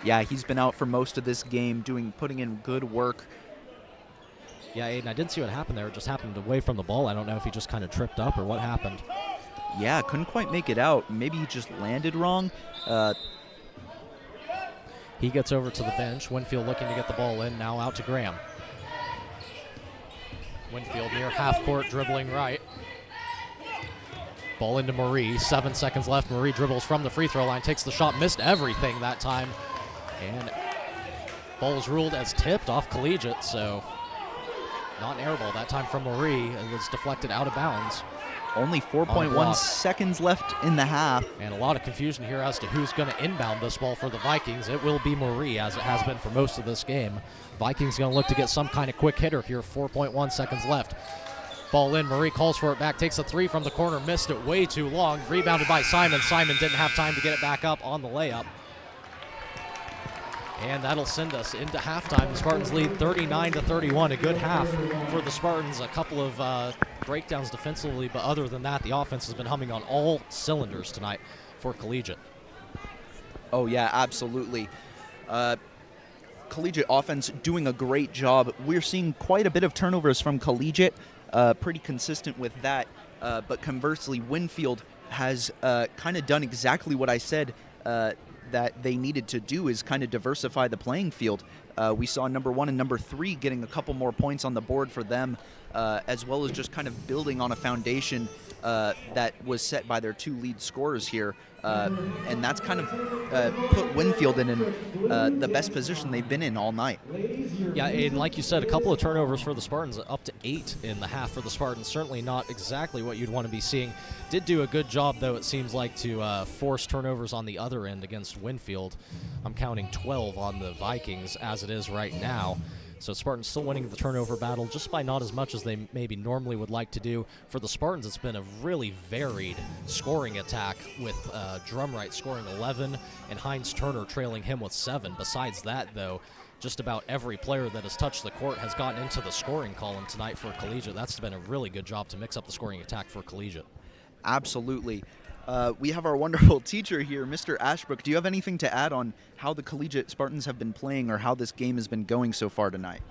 Yeah, he's been out for most of this game, putting in good work. Yeah, Aiden, I didn't see what happened there. It just happened away from the ball. I don't know if he just kind of tripped up or what happened. Yeah, couldn't quite make it out. Maybe he just landed wrong. He gets over to the bench. Winfield looking to get the ball in. Now out to Graham. Winfield near half court, dribbling right. Ball into Marie. 7 seconds left. Marie dribbles from the free throw line. Takes the shot. Missed everything that time. And ball's ruled as tipped off Collegiate. So not an air ball that time from Marie. It was deflected out of bounds. Only 4.1 seconds left in the half. And a lot of confusion here as to who's going to inbound this ball for the Vikings. It will be Marie, as it has been for most of this game. Vikings going to look to get some kind of quick hitter here. 4.1 seconds left. Ball in. Marie calls for it back. Takes a three from the corner. Missed it way too long. Rebounded by Simon. Simon didn't have time to get it back up on the layup. And that'll send us into halftime. The Spartans lead 39-31. A good half for the Spartans. A couple of breakdowns defensively, but other than that, the offense has been humming on all cylinders tonight for Collegiate. Oh, yeah, absolutely. Collegiate offense doing a great job. We're seeing quite a bit of turnovers from Collegiate, pretty consistent with that. but conversely, Winfield has kind of done exactly what I said that they needed to do, is kind of diversify the playing field. We saw number 1 and number 3 getting a couple more points on the board for them, as well as just kind of building on a foundation that was set by their 2 lead scorers here. And that's kind of put Winfield in the best position they've been in all night. Yeah, and like you said, a couple of turnovers for the Spartans, up to 8 in the half for the Spartans. Certainly not exactly what you'd want to be seeing. Did do a good job, though, it seems like, to force turnovers on the other end against Winfield. I'm counting 12 on the Vikings as it is right now. So Spartans still winning the turnover battle, just by not as much as they maybe normally would like to do. For the Spartans, it's been a really varied scoring attack, with Drumright scoring 11 and Heinz Turner trailing him with 7. Besides that, though, just about every player that has touched the court has gotten into the scoring column tonight for Collegiate. That's been a really good job to mix up the scoring attack for Collegiate. Absolutely. We have our wonderful teacher here, Mr. Ashbrook. Do you have anything to add on how the Collegiate Spartans have been playing, or how this game has been going so far tonight?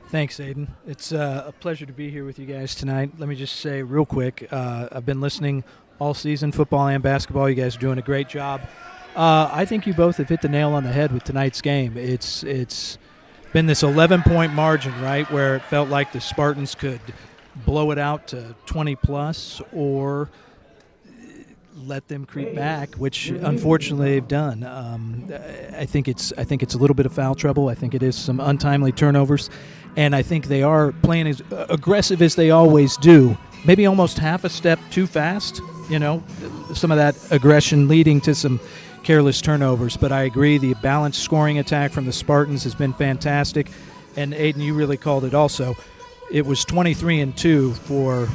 Thanks, Aiden. It's a pleasure to be here with you guys tonight. Let me just say real quick, I've been listening all season, football and basketball. You guys are doing a great job. I think you both have hit the nail on the head with tonight's game. It's been this 11-point margin, right, where it felt like the Spartans could blow it out to 20-plus or let them creep back, which unfortunately they've done. I think it's a little bit of foul trouble. I think it is some untimely turnovers, and I think they are playing as aggressive as they always do. Maybe almost half a step too fast. You know, some of that aggression leading to some careless turnovers. But I agree, the balanced scoring attack from the Spartans has been fantastic. And Aiden, you really called it also. It was 23-2 for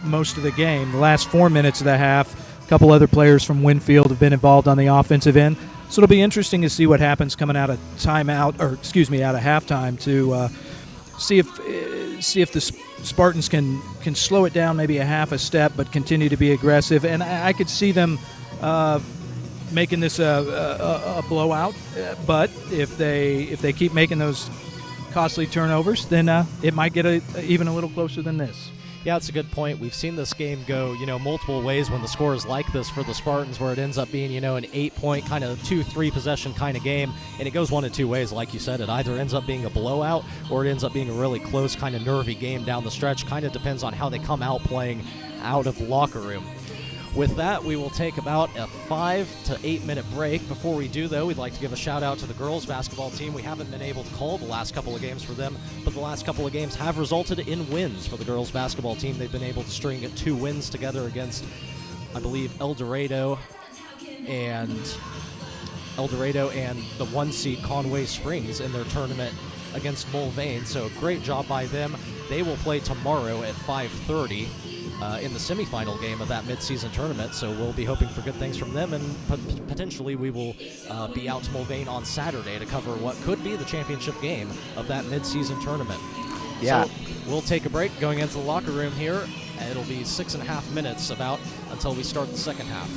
most of the game. The last 4 minutes of the half, a couple other players from Winfield have been involved on the offensive end. So it'll be interesting to see what happens coming out of out of halftime to see if the Spartans can slow it down maybe a half a step, but continue to be aggressive. And I could see them making this a blowout. But if they keep making those costly turnovers, then it might get even a little closer than this. Yeah, it's a good point. We've seen this game go, multiple ways when the score is like this for the Spartans, where it ends up being, an 8-point kind of 2-3 possession kind of game, and it goes one of two ways. Like you said, it either ends up being a blowout or it ends up being a really close, kind of nervy game down the stretch. Kind of depends on how they come out playing out of the locker room. With that, we will take about a 5 to 8 minute break. Before we do, though, we'd like to give a shout out to the girls basketball team. We haven't been able to call the last couple of games for them, but the last couple of games have resulted in wins for the girls basketball team. They've been able to string 2 wins together against, I believe, El Dorado and the 1 seed Conway Springs in their tournament against Mulvane. So great job by them. They will play tomorrow at 5:30. In the semifinal game of that midseason tournament, so we'll be hoping for good things from them, and potentially we will be out to Mulvane on Saturday to cover what could be the championship game of that midseason tournament. Yeah. So we'll take a break going into the locker room here. It'll be 6.5 minutes about until we start the second half.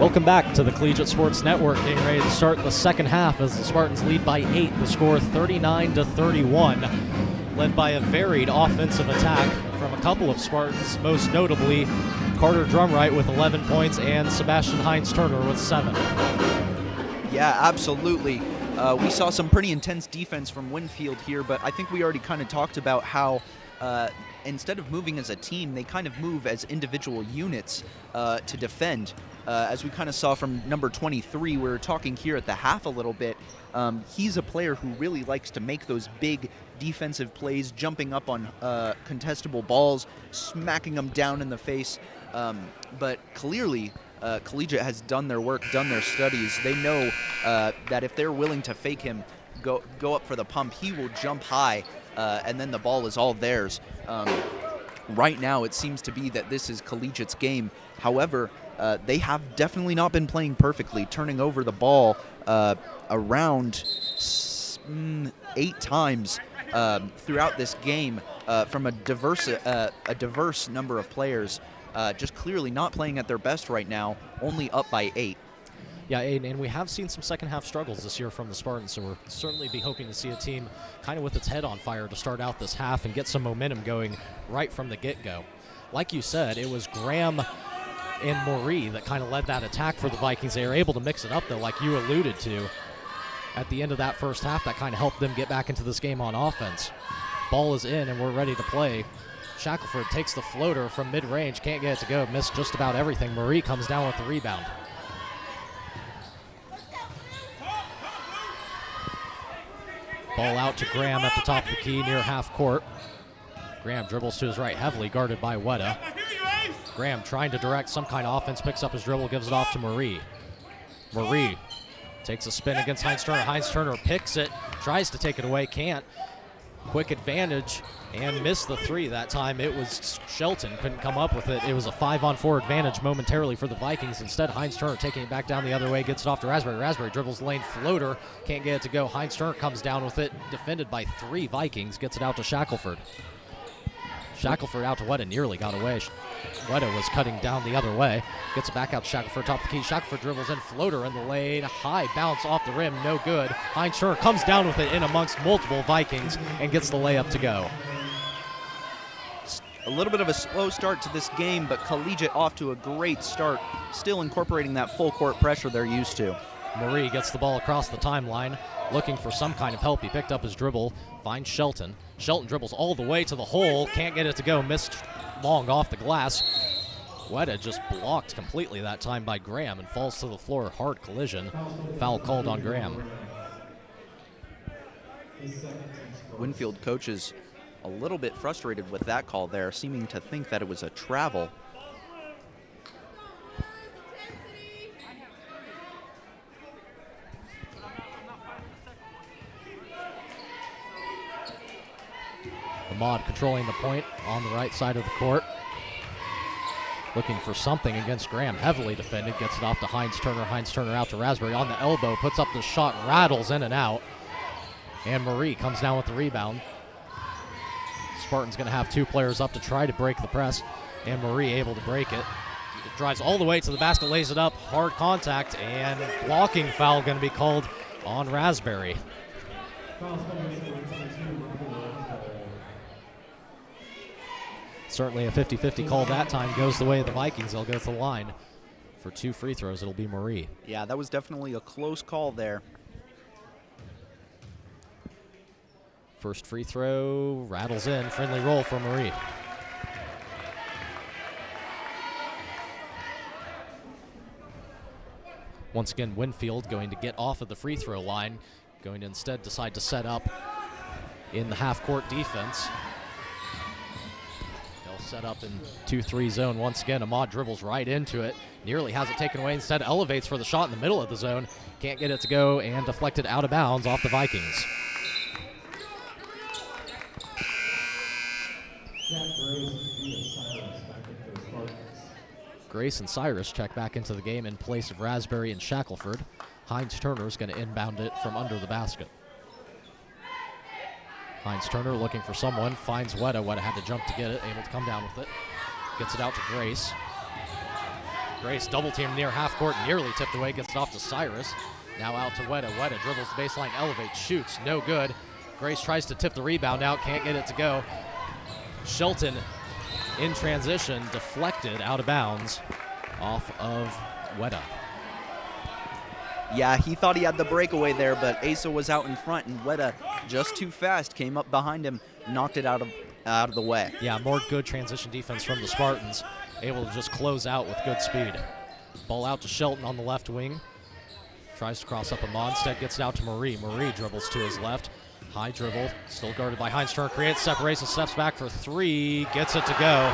Welcome back to the Collegiate Sports Network, getting ready to start the second half as the Spartans lead by 8. The score 39-31, led by a varied offensive attack from a couple of Spartans, most notably Carter Drumright with 11 points and Sebastian Hines-Turner with 7. Yeah, absolutely. We saw some pretty intense defense from Winfield here, but I think we already kind of talked about how instead of moving as a team, they kind of move as individual units to defend. As we kind of saw from number 23, we were talking here at the half a little bit. He's a player who really likes to make those big defensive plays, jumping up on contestable balls, smacking them down in the face. But clearly, Collegiate has done their work, done their studies. They know that if they're willing to fake him, go up for the pump, he will jump high, and then the ball is all theirs. Right now, it seems to be that this is Collegiate's game. However, they have definitely not been playing perfectly, turning over the ball around 8 times throughout this game from a diverse number of players. Just clearly not playing at their best right now, only up by 8. Yeah, and we have seen some second half struggles this year from the Spartans, so we'll certainly be hoping to see a team kind of with its head on fire to start out this half and get some momentum going right from the get-go. Like you said, it was Graham and Moree that kind of led that attack for the Vikings. They were able to mix it up, though, like you alluded to. At the end of that first half, that kind of helped them get back into this game on offense. Ball is in, and we're ready to play. Shackelford takes the floater from mid-range, can't get it to go, missed just about everything. Moree comes down with the rebound. Ball out to Graham at the top of the key near half court. Graham dribbles to his right, heavily guarded by Weta. Graham trying to direct some kind of offense, picks up his dribble, gives it off to Moree. Moree takes a spin against Hines-Turner. Hines-Turner picks it, tries to take it away, can't. Quick advantage, and missed the 3 that time. It was Shelton, couldn't come up with it. It was a 5-on-4 advantage momentarily for the Vikings. Instead, Hines-Turner taking it back down the other way, gets it off to Raspberry. Raspberry dribbles the lane, floater, can't get it to go. Hines-Turner comes down with it, defended by 3 Vikings, gets it out to Shackelford. Shackelford out to Weta, nearly got away. Weta was cutting down the other way. Gets it back out to Shackelford, top of the key. Shackelford dribbles in, floater in the lane. High bounce off the rim, no good. Hines-Turner comes down with it in amongst multiple Vikings and gets the layup to go. A little bit of a slow start to this game, but Collegiate off to a great start, still incorporating that full court pressure they're used to. Moree gets the ball across the timeline, looking for some kind of help. He picked up his dribble, finds Shelton. Shelton dribbles all the way to the hole, can't get it to go, missed long off the glass. Weta just blocked completely that time by Graham and falls to the floor, hard collision. Foul called on Graham. Winfield coaches a little bit frustrated with that call there, seeming to think that it was a travel. Ahmad controlling the point on the right side of the court. Looking for something against Graham. Heavily defended. Gets it off to Hines-Turner. Hines-Turner out to Raspberry on the elbow. Puts up the shot. Rattles in and out. And Moree comes down with the rebound. Spartans going to have 2 players up to try to break the press. And Moree able to break it. Drives all the way to the basket. Lays it up. Hard contact. And blocking foul going to be called on Raspberry. Certainly a 50-50 call that time. Goes the way of the Vikings. They'll go to the line for 2 free throws. It'll be Moree. Yeah, that was definitely a close call there. First free throw rattles in. Friendly roll for Moree. Once again, Winfield going to get off of the free throw line. Going to instead decide to set up in the half-court defense. Set up in 2-3 zone once again. Ahmad dribbles right into it. Nearly has it taken away. Instead elevates for the shot in the middle of the zone. Can't get it to go and deflected out of bounds off the Vikings. Grace and Cyrus check back into the game in place of Raspberry and Shackelford. Hines-Turner is going to inbound it from under the basket. Hines-Turner looking for someone, finds Weta. Weta had to jump to get it, able to come down with it. Gets it out to Grace. Grace double team near half court, nearly tipped away, gets it off to Cyrus. Now out to Weta. Weta dribbles the baseline, elevates, shoots, no good. Grace tries to tip the rebound out, can't get it to go. Shelton in transition, deflected out of bounds off of Weta. Yeah, he thought he had the breakaway there, but Asa was out in front, and Weta, just too fast, came up behind him, knocked it out of the way. Yeah, more good transition defense from the Spartans, able to just close out with good speed. Ball out to Shelton on the left wing. Tries to cross up Ahmad, instead gets it out to Marie. Marie dribbles to his left. High dribble, still guarded by Heinz Turner, creates separation, steps back for three, gets it to go.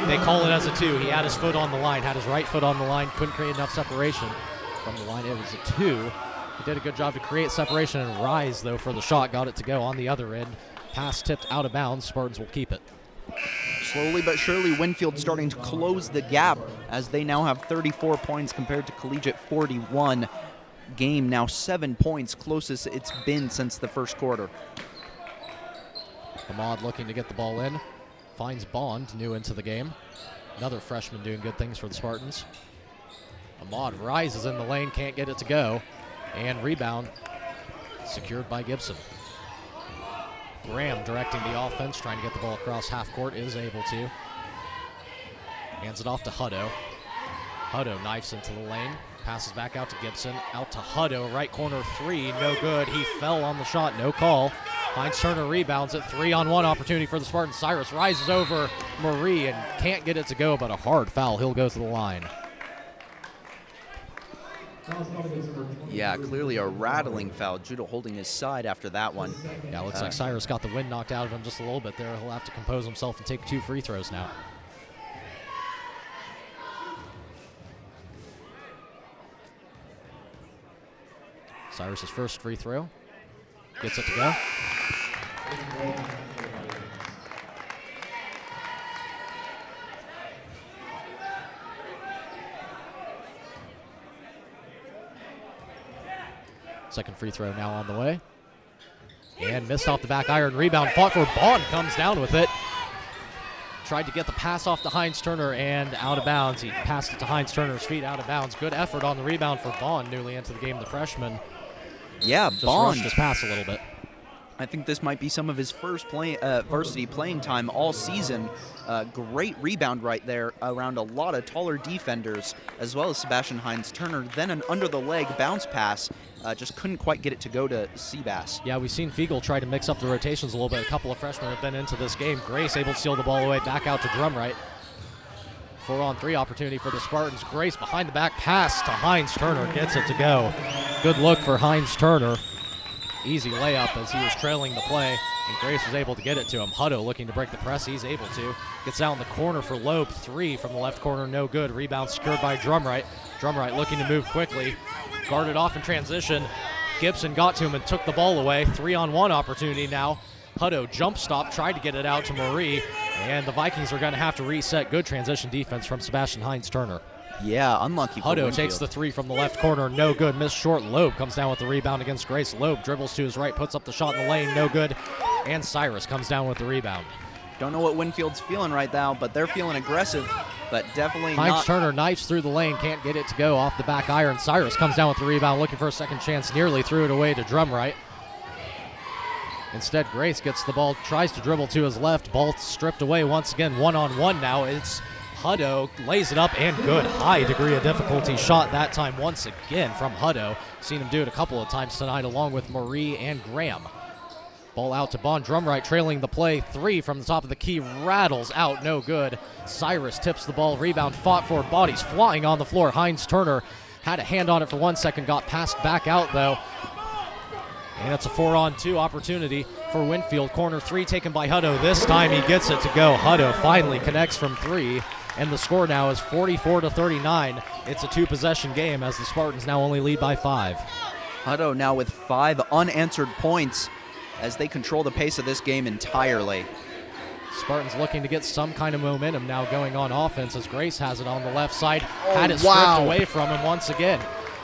They call it as a two. He had his foot on the line, had his right foot on the line, couldn't create enough separation from the line. It was a two. He did a good job to create separation and rise, though, for the shot. Got it to go on the other end. Pass tipped out of bounds. Spartans will keep it. Slowly but surely, Winfield starting to close the gap as they now have 34 points compared to Collegiate 41. Game now 7 points, closest it's been since the first quarter. Ahmad looking to get the ball in. Finds Bond, new into the game. Another freshman doing good things for the Spartans. Ahmad rises in the lane, can't get it to go. And rebound secured by Gibson. Graham directing the offense, trying to get the ball across half court, is able to. Hands it off to Hutto. Hutto knifes into the lane, passes back out to Gibson, out to Hutto, right corner three, no good. He fell on the shot, no call. Heinz Turner rebounds it, 3-on-1 opportunity for the Spartans. Cyrus rises over Marie and can't get it to go, but a hard foul. He'll go to the line. Yeah, clearly a rattling foul. Judah holding his side after that one. Yeah, looks like Cyrus got the wind knocked out of him just a little bit there. He'll have to compose himself and take 2 free throws now. Cyrus's first free throw. Gets it to go. Second free throw now on the way. And missed off the back iron. Rebound fought for. Bond comes down with it. Tried to get the pass off to Heinz Turner and out of bounds. He passed it to Heinz Turner's feet, out of bounds. Good effort on the rebound for Bond, newly into the game, the freshman. Yeah, Just Bond. rushed his pass a little bit. I think this might be some of his first varsity playing time all season. Great rebound right there around a lot of taller defenders, as well as Sebastian Heinz Turner. Then an under-the-leg bounce pass. Just couldn't quite get it to go to Seabass. Yeah, we've seen Fiegel try to mix up the rotations a little bit. A couple of freshmen have been into this game. Grace able to steal the ball away, back out to Drumright. 4-on-3 opportunity for the Spartans. Grace behind the back pass to Heinz Turner, gets it to go. Good look for Heinz Turner. Easy layup as he was trailing the play, and Grace was able to get it to him. Hutto looking to break the press, he's able to. Gets out in the corner for Loeb, 3 from the left corner, no good. Rebound secured by Drumright. Drumright looking to move quickly, guarded off in transition. Gibson got to him and took the ball away. 3-on-1 opportunity now. Hutto jump stop, tried to get it out to Marie, and the Vikings are going to have to reset. Good transition defense from Sebastian Heinz Turner. Yeah, unlucky for Hutto Winfield. takes the 3 from the left corner, no good. Missed short. Loeb comes down with the rebound against Grace. Loeb dribbles to his right, puts up the shot in the lane, no good. And Cyrus comes down with the rebound. Don't know what Winfield's feeling right now, but they're feeling aggressive, but definitely Heinz not. Turner knifes through the lane, can't get it to go off the back iron. Cyrus comes down with the rebound, looking for a second chance, nearly threw it away to Drumright. Instead, Grace gets the ball, tries to dribble to his left, ball stripped away once again, 1-on-1 now. It's Hutto, lays it up, and good. High degree of difficulty shot that time once again from Hutto. Seen him do it a couple of times tonight along with Marie and Graham. Ball out to Bond. Drumright trailing the play. 3 from the top of the key. Rattles out, no good. Cyrus tips the ball. Rebound fought for. Bodies flying on the floor. Heinz Turner had a hand on it for 1 second. Got passed back out, though. And it's a 4-on-2 opportunity for Winfield. Corner 3 taken by Hutto. This time he gets it to go. Hutto finally connects from 3. And the score now is 44-39. It's a 2-possession game as the Spartans now only lead by 5. Hutto now with 5 unanswered points as they control the pace of this game entirely. Spartans looking to get some kind of momentum now going on offense as Grace has it on the left side. Oh, Had it wow. stripped away from him once again.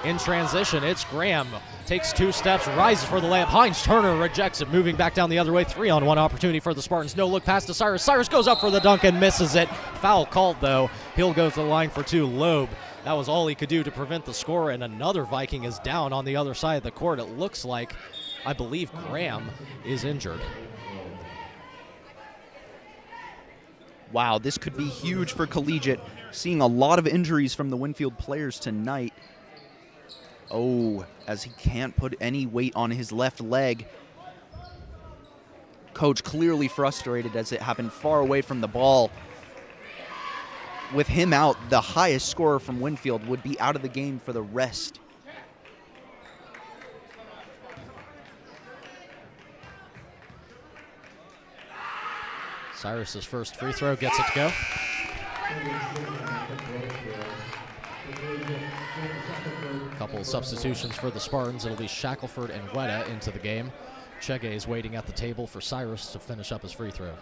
In transition, it's Graham. Takes 2 steps, rises for the layup. Hines Turner rejects it, moving back down the other way. 3-on-1 opportunity for the Spartans. No look pass to Cyrus. Cyrus goes up for the dunk and misses it. Foul called, though. He'll go to the line for 2. Loeb. That was all he could do to prevent the score, and another Viking is down on the other side of the court. It looks like, I believe, Graham is injured. Wow, this could be huge for Collegiate. Seeing a lot of injuries from the Winfield players tonight. Oh, as he can't put any weight on his left leg. Coach clearly frustrated as it happened far away from the ball. With him out, the highest scorer from Winfield would be out of the game for the rest. Cyrus's first free throw gets it to go. Couple of substitutions for the Spartans. It'll be Shackelford and Weta into the game. Chege is waiting at the table for Cyrus to finish up his free throw.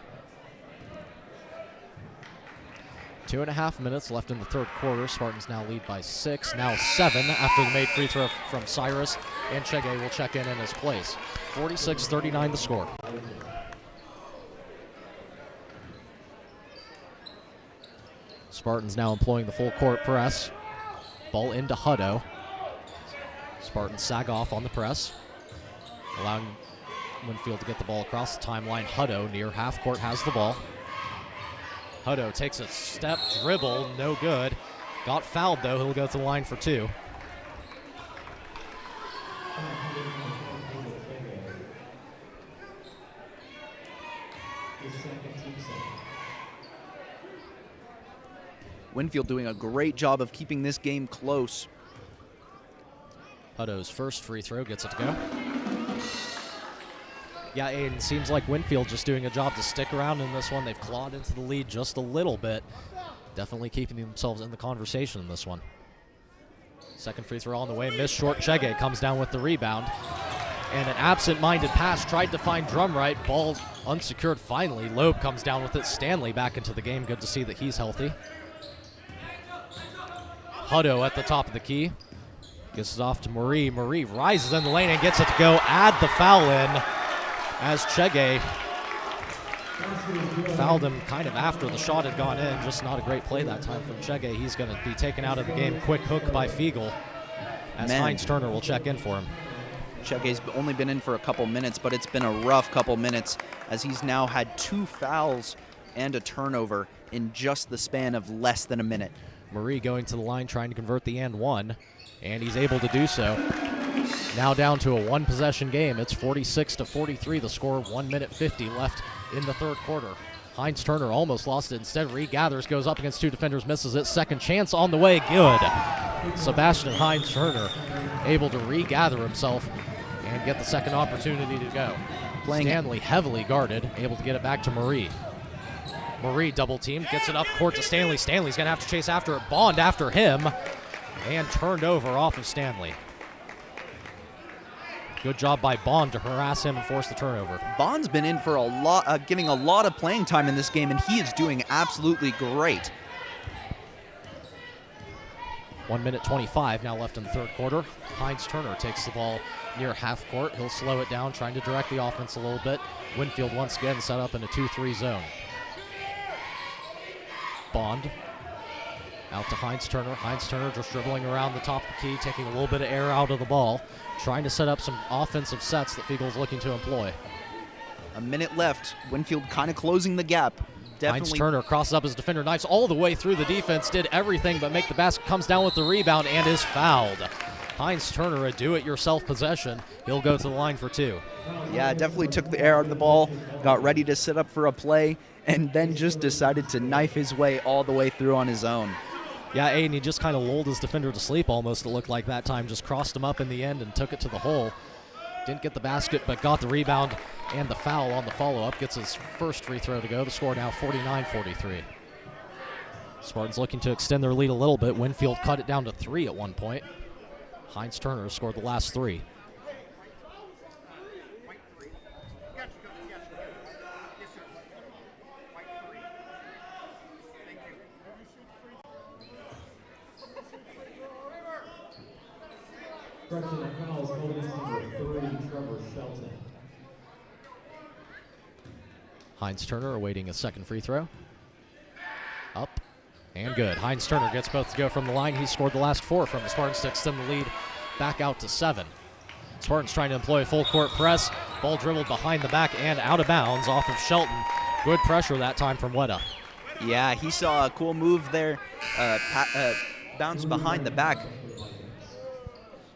2.5 minutes left in the third quarter. Spartans now lead by 6, now 7 after the made free throw from Cyrus, and Chege will check in his place. 46-39 the score. Spartans now employing the full court press. Ball into Hutto. Spartans sag off on the press, allowing Winfield to get the ball across the timeline. Hutto near half court has the ball. Hutto takes a step, dribble, no good. Got fouled, though. He'll go to the line for 2. Winfield doing a great job of keeping this game close. Hutto's first free throw gets it to go. Yeah, and it seems like Winfield just doing a job to stick around in this one. They've clawed into the lead just a little bit. Definitely keeping themselves in the conversation in this one. Second free throw on the way, missed short. Chege comes down with the rebound. And an absent-minded pass, tried to find Drumright. Ball unsecured finally. Loeb comes down with it. Stanley back into the game. Good to see that he's healthy. Hutto at the top of the key. Gets it off to Marie. Marie rises in the lane and gets it to go. Add the foul in as Chege fouled him kind of after the shot had gone in. Just not a great play that time from Chege. He's going to be taken out of the game. Quick hook by Fiegel as Hines Turner will check in for him. Chege's only been in for a couple minutes, but it's been a rough couple minutes as he's now had 2 fouls and a turnover in just the span of less than a minute. Marie going to the line trying to convert the and one, and he's able to do so. Now down to a 1-possession game. It's 46-43 the score, 1 minute 50 left in the third quarter. Hines Turner almost lost it. Instead regathers, goes up against 2 defenders, misses it. Second chance on the way, good. Sebastian Hines Turner able to regather himself and get the second opportunity to go. Stanley heavily guarded, able to get it back to Marie. Marie double team, gets it up court to Stanley. Stanley's gonna have to chase after it. Bond after him, and turned over off of Stanley. Good job by Bond to harass him and force the turnover. Bond's been in for a lot, getting a lot of playing time in this game, and he is doing absolutely great. 1 minute 25 now left in the third quarter. Hines Turner takes the ball near half court. He'll slow it down, trying to direct the offense a little bit. Winfield once again set up in a 2-3 zone. Bond out to Hines Turner. Hines Turner just dribbling around the top of the key, taking a little bit of air out of the ball, trying to set up some offensive sets that Fiegel's looking to employ. A minute left. Winfield kind of closing the gap. Hines Turner crosses up his defender, knifes all the way through the defense, did everything but make the basket, comes down with the rebound, and is fouled. Hines Turner, a do-it-yourself possession. He'll go to the line for 2. Yeah, definitely took the air out of the ball, got ready to set up for a play, and then just decided to knife his way all the way through on his own. Yeah, Aiden, he just kind of lulled his defender to sleep almost, it looked like that time. Just crossed him up in the end and took it to the hole. Didn't get the basket, but got the rebound and the foul on the follow-up. Gets his first free throw to go. The score now 49-43. Spartans looking to extend their lead a little bit. Winfield cut it down to 3 at one point. Hines Turner scored the last 3. foul is called against number 3, Trevor Shelton. Heinz Turner awaiting a second free throw. Up and good. Heinz Turner gets both to go from the line. He scored the last 4 from the Spartans to extend the lead back out to 7. Spartans trying to employ a full court press. Ball dribbled behind the back and out of bounds off of Shelton. Good pressure that time from Weta. Yeah, he saw a cool move there. Bounced behind the back.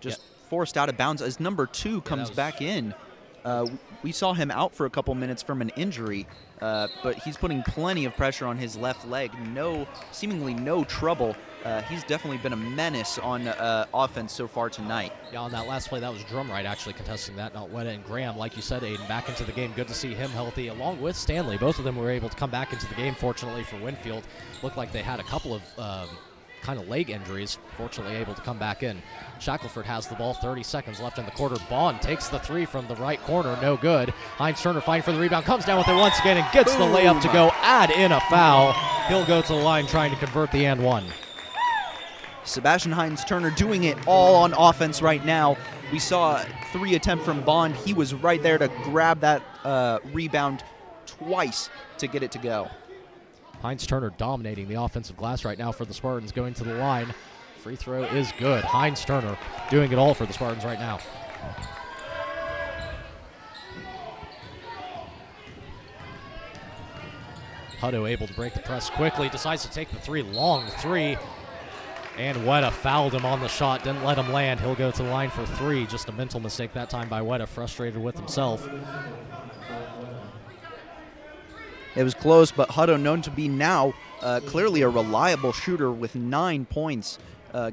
Just forced out of bounds as number 2 comes back in. We saw him out for a couple minutes from an injury, but he's putting plenty of pressure on his left leg. Seemingly no trouble. He's definitely been a menace on offense so far tonight. Yeah, on that last play, that was Drumright actually contesting that, not Weta. And Graham, like you said, Aiden, back into the game. Good to see him healthy, along with Stanley. Both of them were able to come back into the game, fortunately for Winfield. Looked like they had a couple of kind of leg injuries, fortunately able to come back in. Shackelford has the ball, 30 seconds left in the quarter. Bond takes the 3 from the right corner, no good. Heinz Turner fighting for the rebound, comes down with it once again and gets the layup to go, add in a foul. He'll go to the line trying to convert the and one. Sebastian Heinz Turner doing it all on offense right now. We saw a 3 attempt from Bond. He was right there to grab that rebound twice to get it to go. Heinz Turner dominating the offensive glass right now for the Spartans, going to the line. Free throw is good. Heinz Turner doing it all for the Spartans right now. Hutto able to break the press quickly, decides to take the 3, long 3. And Weta fouled him on the shot, didn't let him land. He'll go to the line for 3. Just a mental mistake that time by Weta, frustrated with himself. It was close, but Hutto, known to be now clearly a reliable shooter with 9 points,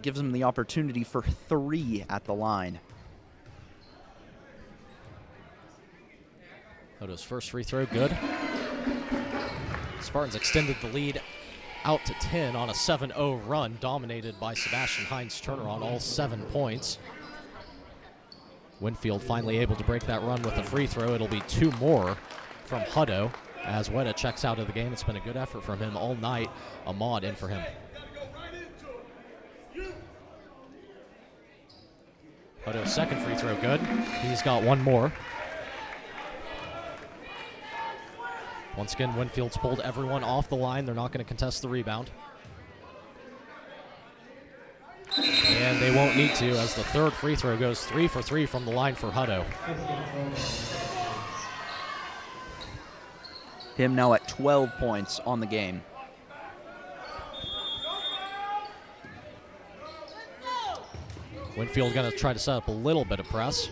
gives him the opportunity for 3 at the line. Hutto's first free throw, good. Spartans extended the lead out to 10 on a 7-0 run, dominated by Sebastian Heinz Turner on all 7 points. Winfield finally able to break that run with a free throw. It'll be 2 more from Hutto as Weta checks out of the game. It's been a good effort from him all night. Ahmad in for him. Hutto's second free throw, good. He's got 1 more. Once again, Winfield's pulled everyone off the line. They're not going to contest the rebound. And they won't need to, as the third free throw goes 3 for 3 from the line for Hutto. Him now at 12 points on the game. Winfield going to try to set up a little bit of press.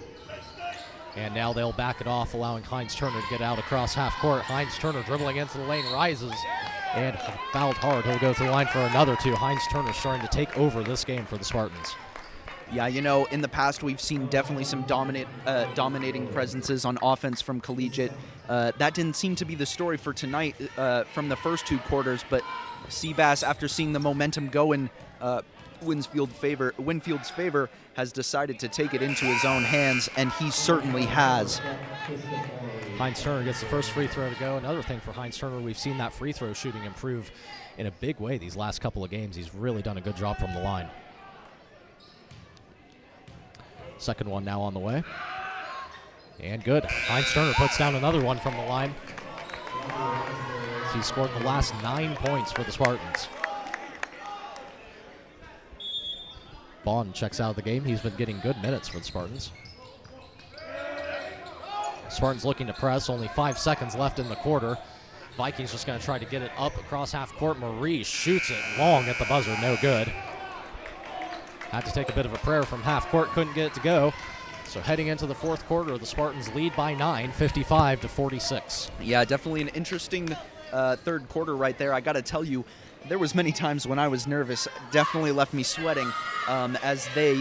And now they'll back it off, allowing Heinz Turner to get out across half court. Heinz Turner dribbling into the lane, rises, and fouled hard. He'll go to the line for another 2. Heinz Turner starting to take over this game for the Spartans. Yeah, you know, in the past we've seen definitely some dominating presences on offense from Collegiate. That didn't seem to be the story for tonight from the first 2 quarters, but Seabass, after seeing the momentum go in Winfield's favor, has decided to take it into his own hands, and he certainly has. Heinz Turner gets the first free throw to go. Another thing for Heinz Turner, we've seen that free throw shooting improve in a big way these last couple of games. He's really done a good job from the line. Second one now on the way. And good. Heinz Turner puts down another one from the line. He scored the last 9 points for the Spartans. Bond checks out of the game. He's been getting good minutes for the Spartans. Spartans looking to press. Only 5 seconds left in the quarter. Vikings just going to try to get it up across half court. Marie shoots it long at the buzzer. No good. Had to take a bit of a prayer from half court. Couldn't get it to go. So heading into the fourth quarter, the Spartans lead by 9, 55-46. Yeah, definitely an interesting third quarter right there. I got to tell you, there was many times when I was nervous. Definitely left me sweating as they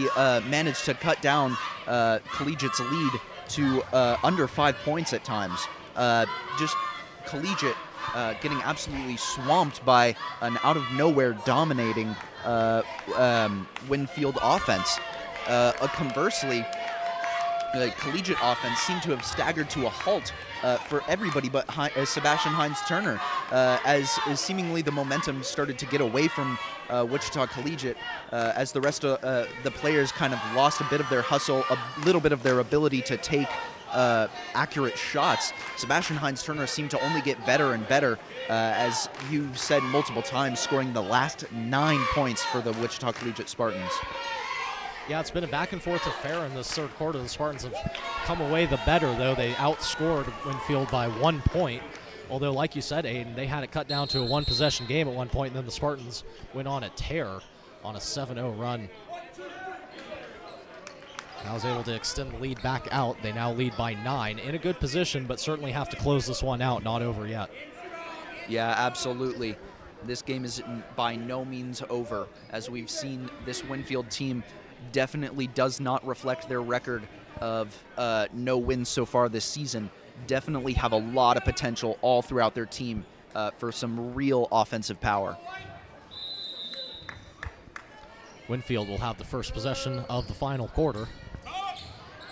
managed to cut down Collegiate's lead to under 5 points at times. Just Collegiate getting absolutely swamped by an out-of-nowhere dominating Winfield offense. Conversely, the collegiate offense seemed to have staggered to a halt for everybody but Sebastian Hines-Turner, as seemingly the momentum started to get away from Wichita Collegiate, as the rest of the players kind of lost a bit of their hustle, a little bit of their ability to take accurate shots. Sebastian Hines-Turner seemed to only get better and better, as you've said multiple times, scoring the last 9 points for the Wichita Collegiate Spartans. Yeah, it's been a back and forth affair in this third quarter. The Spartans have come away the better, though. They outscored Winfield by 1 point. Although, like you said, Aiden, they had it cut down to a one-possession game at one point, and then the Spartans went on a tear on a 7-0 run. I was able to extend the lead back out. They now lead by 9. In a good position, but certainly have to close this one out. Not over yet. Yeah, absolutely. This game is by no means over, as we've seen this Winfield team definitely does not reflect their record of no wins so far this season. Definitely have a lot of potential all throughout their team for some real offensive power. Winfield will have the first possession of the final quarter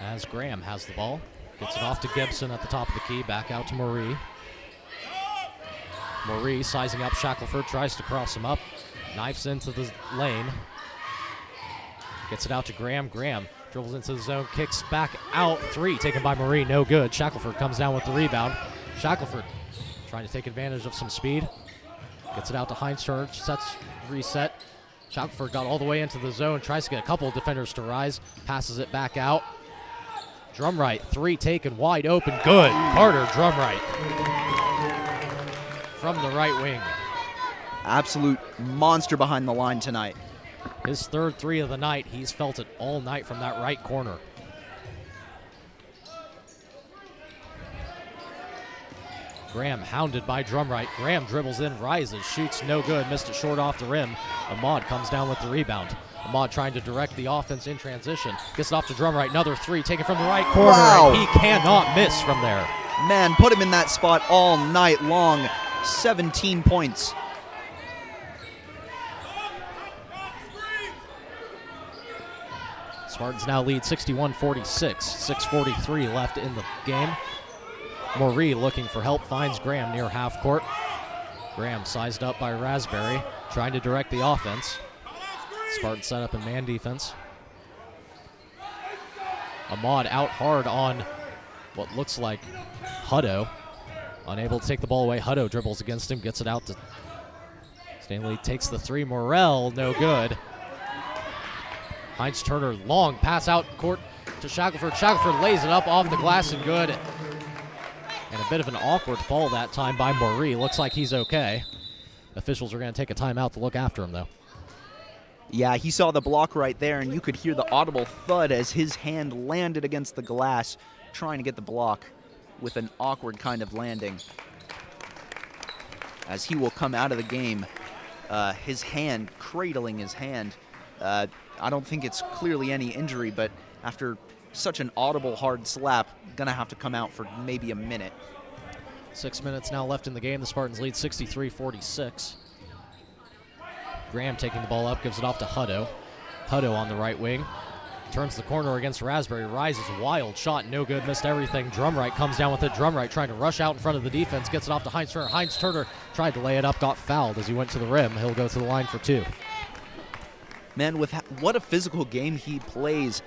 as Graham has the ball. Gets it off to Gibson at the top of the key, back out to Marie. Marie sizing up Shackelford, tries to cross him up, knifes into the lane. Gets it out to Graham. Graham dribbles into the zone, kicks back out. 3 taken by Marie, no good. Shackelford comes down with the rebound. Shackelford trying to take advantage of some speed. Gets it out to Hines-Turner, sets reset. Shackelford got all the way into the zone, tries to get a couple of defenders to rise, passes it back out. Drumright, 3 taken, wide open, good. Carter Drumright from the right wing. Absolute monster behind the line tonight. His third 3 of the night. He's felt it all night from that right corner. Graham hounded by Drumright. Graham dribbles in, rises, shoots, no good, missed it short off the rim. Ahmad comes down with the rebound. Ahmad trying to direct the offense in transition. Gets it off to Drumright, another 3 taken from the right corner. Wow. And he cannot miss from there. Man, put him in that spot all night long. 17 points. Spartans now lead 61-46. 6:43 left in the game. Marie looking for help, finds Graham near half court. Graham sized up by Raspberry, trying to direct the offense. Spartans set up in man defense. Ahmad out hard on what looks like Hutto. Unable to take the ball away. Hutto dribbles against him, gets it out to Stanley, takes the 3. Morrell, no good. Hines-Turner, long pass out court to Shackelford. Shackelford lays it up off the glass and good. And a bit of an awkward fall that time by Marie. Looks like he's okay. Officials are going to take a timeout to look after him, though. Yeah, he saw the block right there, and you could hear the audible thud as his hand landed against the glass, trying to get the block with an awkward kind of landing. As he will come out of the game, his hand, cradling his hand. I don't think it's clearly any injury, but after such an audible hard slap, gonna have to come out for maybe a minute. 6 minutes now left in the game. The Spartans lead 63-46. Graham taking the ball up, gives it off to Hutto. Hutto on the right wing. Turns the corner against Raspberry, rises, wild shot, no good, missed everything. Drumright comes down with it. Drumright trying to rush out in front of the defense, gets it off to Hines-Turner. Hines-Turner tried to lay it up, got fouled as he went to the rim. He'll go to the line for 2. Man, with what a physical game he plays,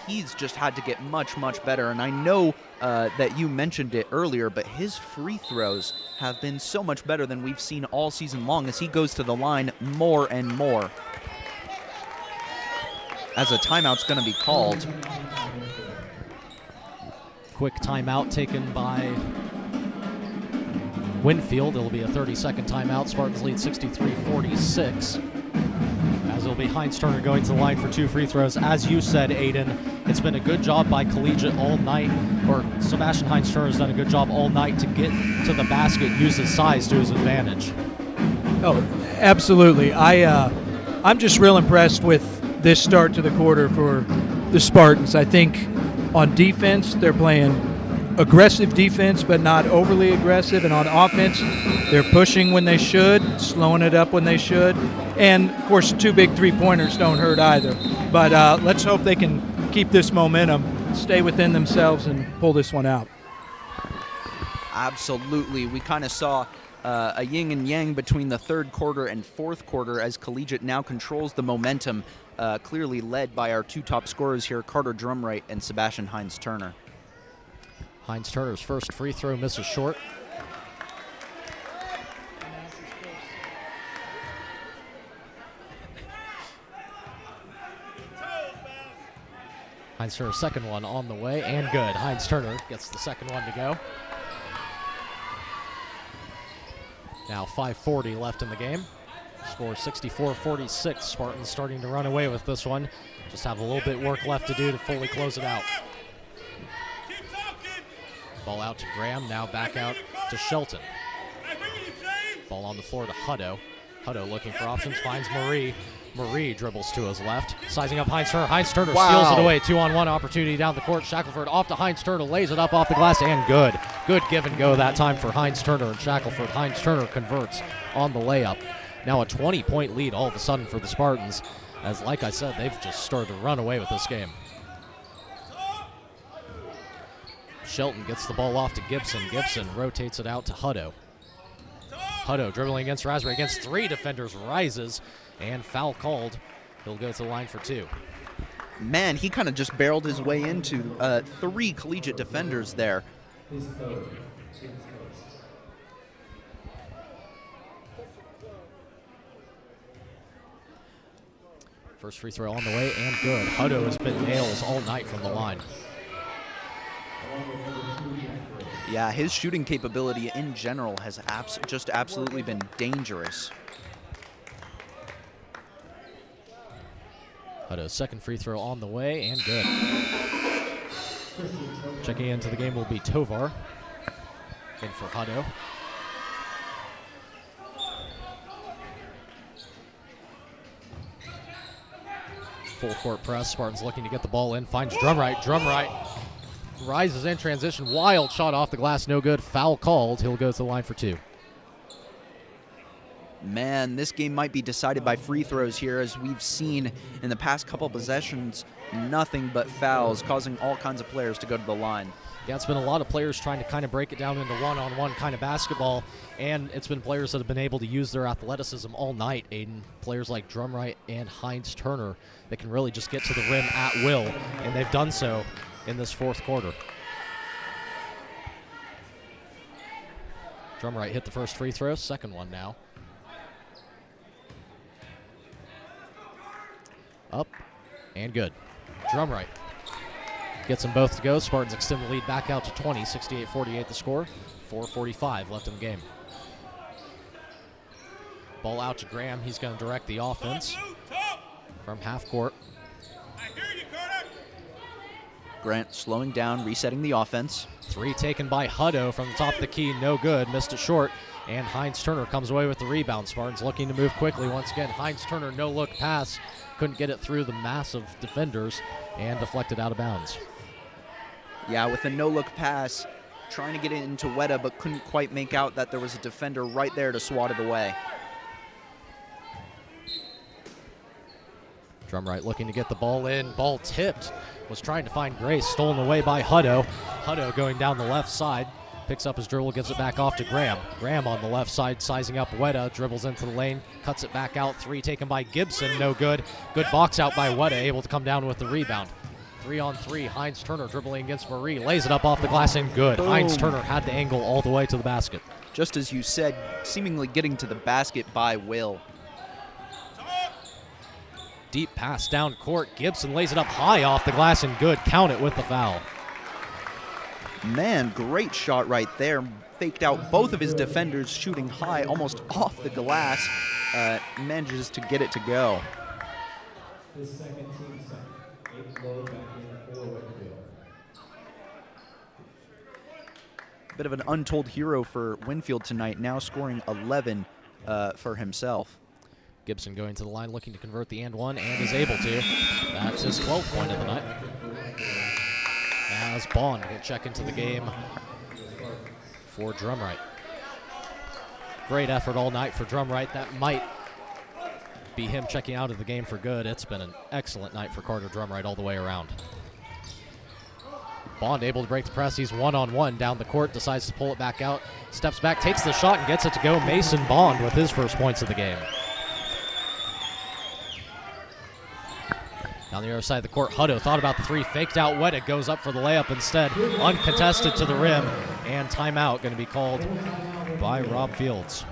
he's just had to get much, much better. And I know that you mentioned it earlier, but his free throws have been so much better than we've seen all season long as he goes to the line more and more. As a timeout's going to be called. Quick timeout taken by Winfield. It'll be a 30-second timeout. Spartans lead 63-46. As it'll be Hines-Turner going to the line for 2 free throws. As you said, Aiden, it's been a good job by Collegiate all night, or Sebastian Hines-Turner has done a good job all night to get to the basket, use his size to his advantage. Oh, absolutely. I'm just real impressed with this start to the quarter for the Spartans. I think on defense, they're playing aggressive defense, but not overly aggressive. And on offense, they're pushing when they should, slowing it up when they should. And, of course, 2 big three-pointers don't hurt either. But let's hope they can keep this momentum, stay within themselves, and pull this one out. Absolutely. We kind of saw a yin and yang between the third quarter and fourth quarter as Collegiate now controls the momentum, clearly led by our two top scorers here, Carter Drumright and Sebastian Hines-Turner. Hines-Turner's first free throw misses short. Hines-Turner's second one on the way, and good. Hines-Turner gets the second one to go. Now 5:40 left in the game. Score 64-46. Spartans starting to run away with this one. Just have a little bit work left to do to fully close it out. Keep talking. Ball out to Graham, now back out to Shelton. I hear you, James. Ball on the floor to Hutto. Hutto looking for options, finds Marie. Marie dribbles to his left, sizing up Hines-Turner. Hines-Turner steals it away. 2-on-1 opportunity down the court. Shackelford off to Hines-Turner, lays it up off the glass, and good. Good give and go that time for Hines-Turner and Shackelford. Hines-Turner converts on the layup. Now a 20-point lead all of a sudden for the Spartans, as like I said, they've just started to run away with this game. Shelton gets the ball off to Gibson. Gibson rotates it out to Hutto. Hutto dribbling against Raspberry, against three defenders, rises, and foul called. He'll go to the line for two. Man, he kind of just barreled his way into three Collegiate defenders there. His third. His first. First free throw on the way, and good. Hutto has been nails all night from the line. Yeah, his shooting capability in general has just absolutely been dangerous. Hutto's second free throw on the way, and good. Checking into the game will be Tovar. In for Hutto. Full court press. Spartans looking to get the ball in. Finds Drumright. Drumright rises in transition. Wild shot off the glass. No good. Foul called. He'll go to the line for two. Man, this game might be decided by free throws here, as we've seen in the past couple possessions, nothing but fouls, causing all kinds of players to go to the line. Yeah, it's been a lot of players trying to kind of break it down into one-on-one kind of basketball, and it's been players that have been able to use their athleticism all night, Aiden. Players like Drumright and Hines-Turner that can really just get to the rim at will, and they've done so in this fourth quarter. Drumright hit the first free throw, second one now. Up and good. Drumright gets them both to go. Spartans extend the lead back out to 20, 68-48 the score. 4:45 left in the game. Ball out to Graham. He's going to direct the offense from half court. I hear you, Carter. Grant slowing down, resetting the offense. Three taken by Hutto from the top of the key. No good. Missed it short. And Hines-Turner comes away with the rebound. Spartans looking to move quickly once again. Hines-Turner, no-look pass. Couldn't get it through the massive defenders and deflected out of bounds. Yeah, with a no-look pass, trying to get it into Weta, but couldn't quite make out that there was a defender right there to swat it away. Drumright looking to get the ball in. Ball tipped. Was trying to find Grace. Stolen away by Hutto. Hutto going down the left side. Picks up his dribble, gives it back off to Graham. Graham on the left side, sizing up Weta. Dribbles into the lane, cuts it back out. Three taken by Gibson, no good. Good box out by Weta, able to come down with the rebound. 3-on-3, Hines-Turner dribbling against Marie. Lays it up off the glass and good. Hines-Turner had the angle all the way to the basket. Just as you said, seemingly getting to the basket by will. Deep pass down court. Gibson lays it up high off the glass and good. Count it with the foul. Man, great shot right there. Faked out both of his defenders, shooting high, almost off the glass. Manages to get it to go. His second team second. 8 low back in for Winfield. Bit of an untold hero for Winfield tonight, now scoring 11 for himself. Gibson going to the line, looking to convert the and one, and is able to. That's his 12th point of the night. As Bond will check into the game for Drumright. Great effort all night for Drumright. That might be him checking out of the game for good. It's been an excellent night for Carter Drumright all the way around. Bond able to break the press. He's one-on-one down the court, decides to pull it back out, steps back, takes the shot, and gets it to go. Mason Bond with his first points of the game. Down the other side of the court, Hutto thought about the three, faked out Weta, goes up for the layup instead, uncontested to the rim, and timeout going to be called by Rob Fields.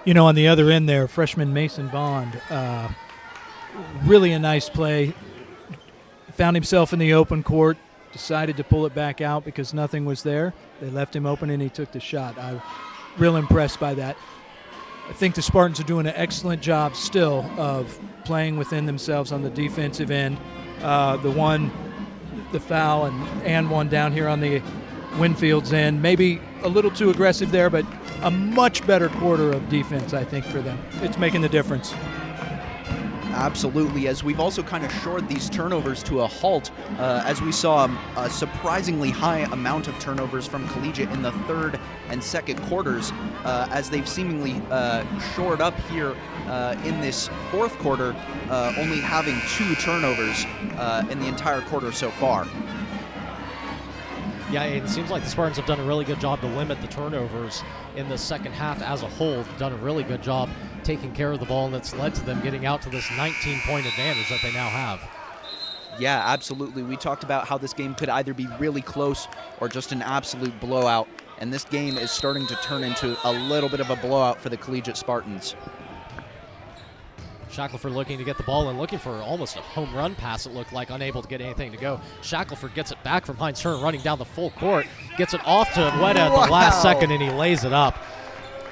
You know, on the other end there, freshman Mason Bond, really a nice play. Found himself in the open court, decided to pull it back out because nothing was there. They left him open and he took the shot. I'm real impressed by that. I think the Spartans are doing an excellent job still of playing within themselves on the defensive end. The foul and one down here on the Winfield's end. Maybe a little too aggressive there, but a much better quarter of defense, I think, for them. It's making the difference. Absolutely, as we've also kind of shored these turnovers to a halt, as we saw a surprisingly high amount of turnovers from Collegiate in the third and second quarters, as they've seemingly shored up here in this fourth quarter, only having 2 turnovers in the entire quarter so far. Yeah, it seems like the Spartans have done a really good job to limit the turnovers in the second half as a whole. Done a really good job taking care of the ball, and that's led to them getting out to this 19-point advantage that they now have. Yeah, absolutely. We talked about how this game could either be really close or just an absolute blowout, and this game is starting to turn into a little bit of a blowout for the Collegiate Spartans. Shackelford looking to get the ball and looking for almost a home run pass, it looked like, unable to get anything to go. Shackelford gets it back from Heinz Turner, running down the full court, gets it off to Weta at the last second, and he lays it up.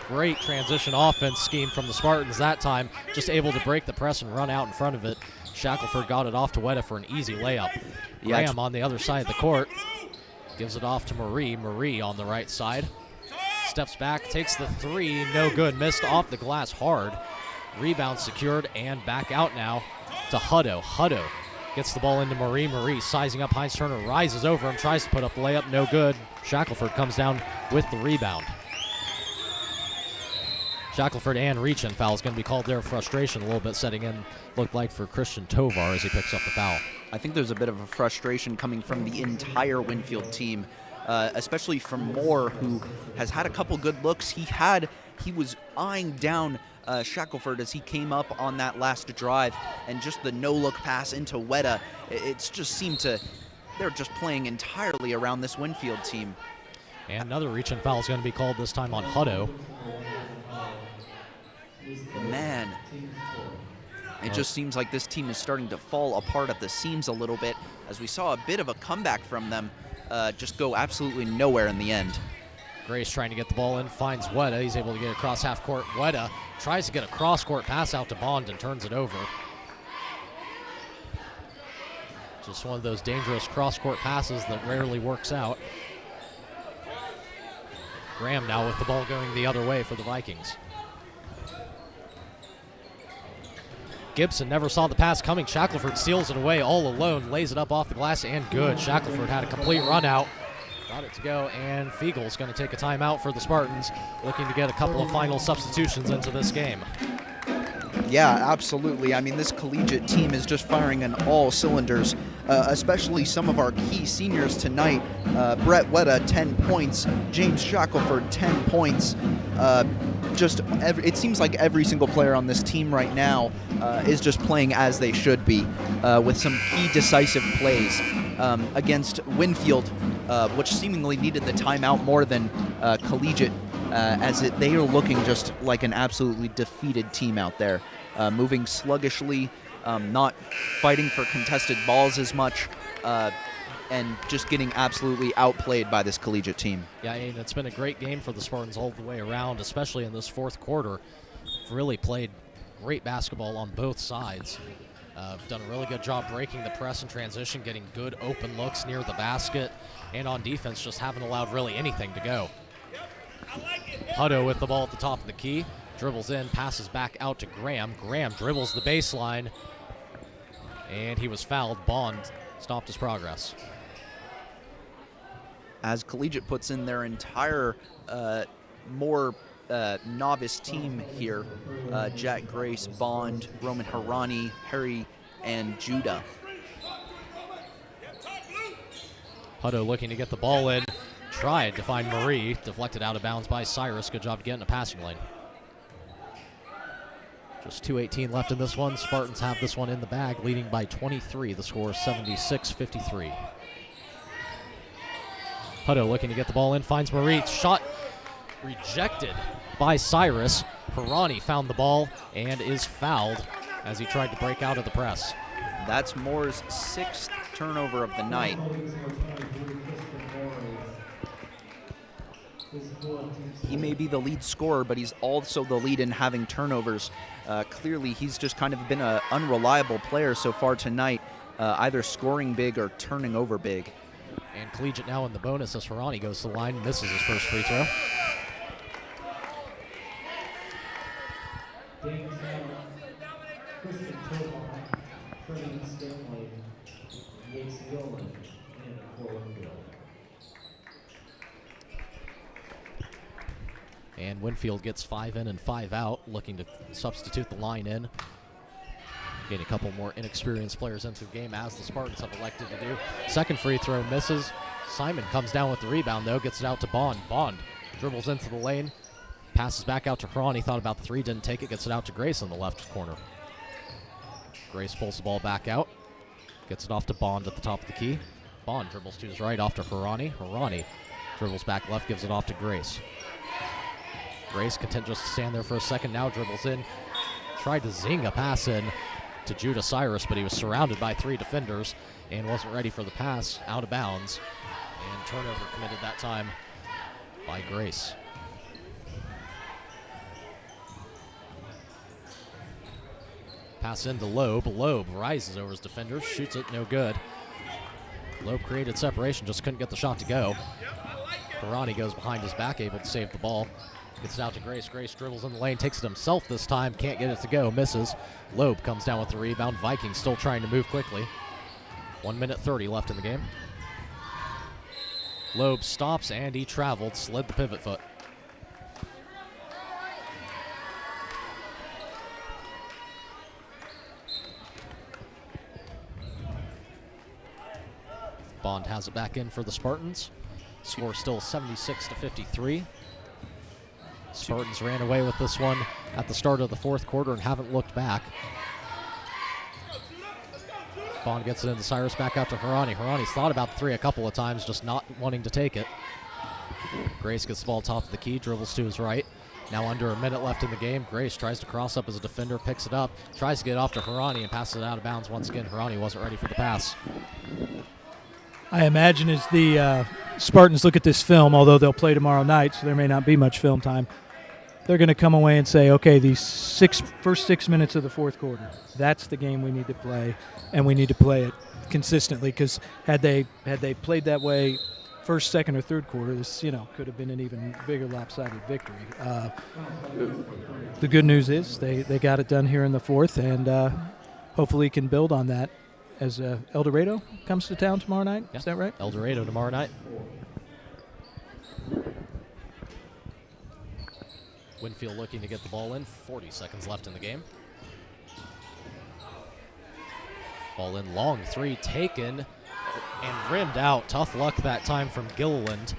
Great transition offense scheme from the Spartans that time, just able to break the press and run out in front of it. Shackelford got it off to Weta for an easy layup. Graham on the other side of the court gives it off to Marie. Marie on the right side. Steps back, takes the three, no good, missed off the glass hard. Rebound secured and back out now to Hutto. Hutto gets the ball into Marie. Marie sizing up Heinz Turner, rises over him, tries to put up the layup, no good. Shackelford comes down with the rebound. Shackelford and reach-in foul is going to be called there. Frustration a little bit setting in, looked like, for Christian Tovar as he picks up the foul. I think there's a bit of a frustration coming from the entire Winfield team, especially from Moore, who has had a couple good looks. He was eyeing down Shackelford as he came up on that last drive, and just the no-look pass into Weta, it's just seemed to, they're just playing entirely around this Winfield team. And another reach-in foul is going to be called this time on Hutto. Man, it just seems like this team is starting to fall apart at the seams a little bit, as we saw a bit of a comeback from them just go absolutely nowhere in the end. Grace trying to get the ball in, finds Weta. He's able to get across half court. Weta tries to get a cross-court pass out to Bond and turns it over. Just one of those dangerous cross-court passes that rarely works out. Graham now with the ball going the other way for the Vikings. Gibson never saw the pass coming. Shackelford steals it away all alone, lays it up off the glass, and good. Shackelford had a complete run out. Got it to go, and Fiegel's going to take a timeout for the Spartans, looking to get a couple of final substitutions into this game. Yeah, absolutely. I mean, this Collegiate team is just firing on all cylinders, especially some of our key seniors tonight. Brett Weta, 10 points. James Shackelford, 10 points. It seems like every single player on this team right now is just playing as they should be, with some key decisive plays against Winfield, which seemingly needed the timeout more than Collegiate, as they are looking just like an absolutely defeated team out there, moving sluggishly, not fighting for contested balls as much, and just getting absolutely outplayed by this Collegiate team. Yeah, and it's been a great game for the Spartans all the way around, especially in this fourth quarter. Really played great basketball on both sides. Done a really good job breaking the press and transition, getting good open looks near the basket, and on defense just haven't allowed really anything to go. Hutto with the ball at the top of the key, dribbles in, passes back out to Graham. Graham dribbles the baseline, and he was fouled. Bond stopped his progress. As Collegiate puts in their entire more novice team here, Jack Grace, Bond, Roman Harani, Harry, and Judah. Hutto looking to get the ball in. Tried to find Marie. Deflected out of bounds by Cyrus. Good job getting a passing lane. Just 2:18 left in this one. Spartans have this one in the bag, leading by 23. The score is 76-53. Hutto looking to get the ball in. Finds Marie. Shot rejected by Cyrus. Harani found the ball and is fouled as he tried to break out of the press. That's Moore's 6th turnover of the night. He may be the lead scorer, but he's also the lead in having turnovers. Clearly, he's just kind of been an unreliable player so far tonight, either scoring big or turning over big. And Collegiate now in the bonus as Harani goes to the line, misses his first free throw. And Winfield gets 5 in and 5 out, looking to substitute the line in. Getting a couple more inexperienced players into the game, as the Spartans have elected to do. Second free throw misses. Simon comes down with the rebound, though, gets it out to Bond. Bond dribbles into the lane, passes back out to Harani, thought about the three, didn't take it, gets it out to Grace in the left corner. Grace pulls the ball back out, gets it off to Bond at the top of the key. Bond dribbles to his right off to Harani. Harani dribbles back left, gives it off to Grace. Grace content just to stand there for a second, now dribbles in. Tried to zing a pass in to Judah Cyrus, but he was surrounded by 3 defenders and wasn't ready for the pass, out of bounds. And turnover committed that time by Grace. Pass into Loeb. Loeb rises over his defenders, shoots it, no good. Loeb created separation, just couldn't get the shot to go. Harani goes behind his back, able to save the ball. Gets it out to Grace. Grace dribbles in the lane, takes it himself this time, can't get it to go, misses. Loeb comes down with the rebound. Vikings still trying to move quickly. 1:30 left in the game. Loeb stops and he traveled, slid the pivot foot. Bond has it back in for the Spartans. Score still 76-53. Spartans ran away with this one at the start of the fourth quarter and haven't looked back. Bond gets it into Cyrus, back out to Harani. Harani's thought about the three a couple of times, just not wanting to take it. Grace gets the ball top of the key, dribbles to his right. Now under a minute left in the game. Grace tries to cross up as a defender, picks it up, tries to get it off to Harani and passes it out of bounds once again. Harani wasn't ready for the pass. I imagine as the Spartans look at this film, although they'll play tomorrow night, so there may not be much film time, they're going to come away and say, okay, these first 6 minutes of the fourth quarter, that's the game we need to play, and we need to play it consistently, because had they played that way first, second, or third quarter, this could have been an even bigger lopsided victory. The good news is they got it done here in the fourth, and hopefully can build on that as El Dorado comes to town tomorrow night. Yeah. Is that right? El Dorado tomorrow night. Winfield looking to get the ball in. 40 seconds left in the game. Ball in, long three taken and rimmed out. Tough luck that time from Gilliland.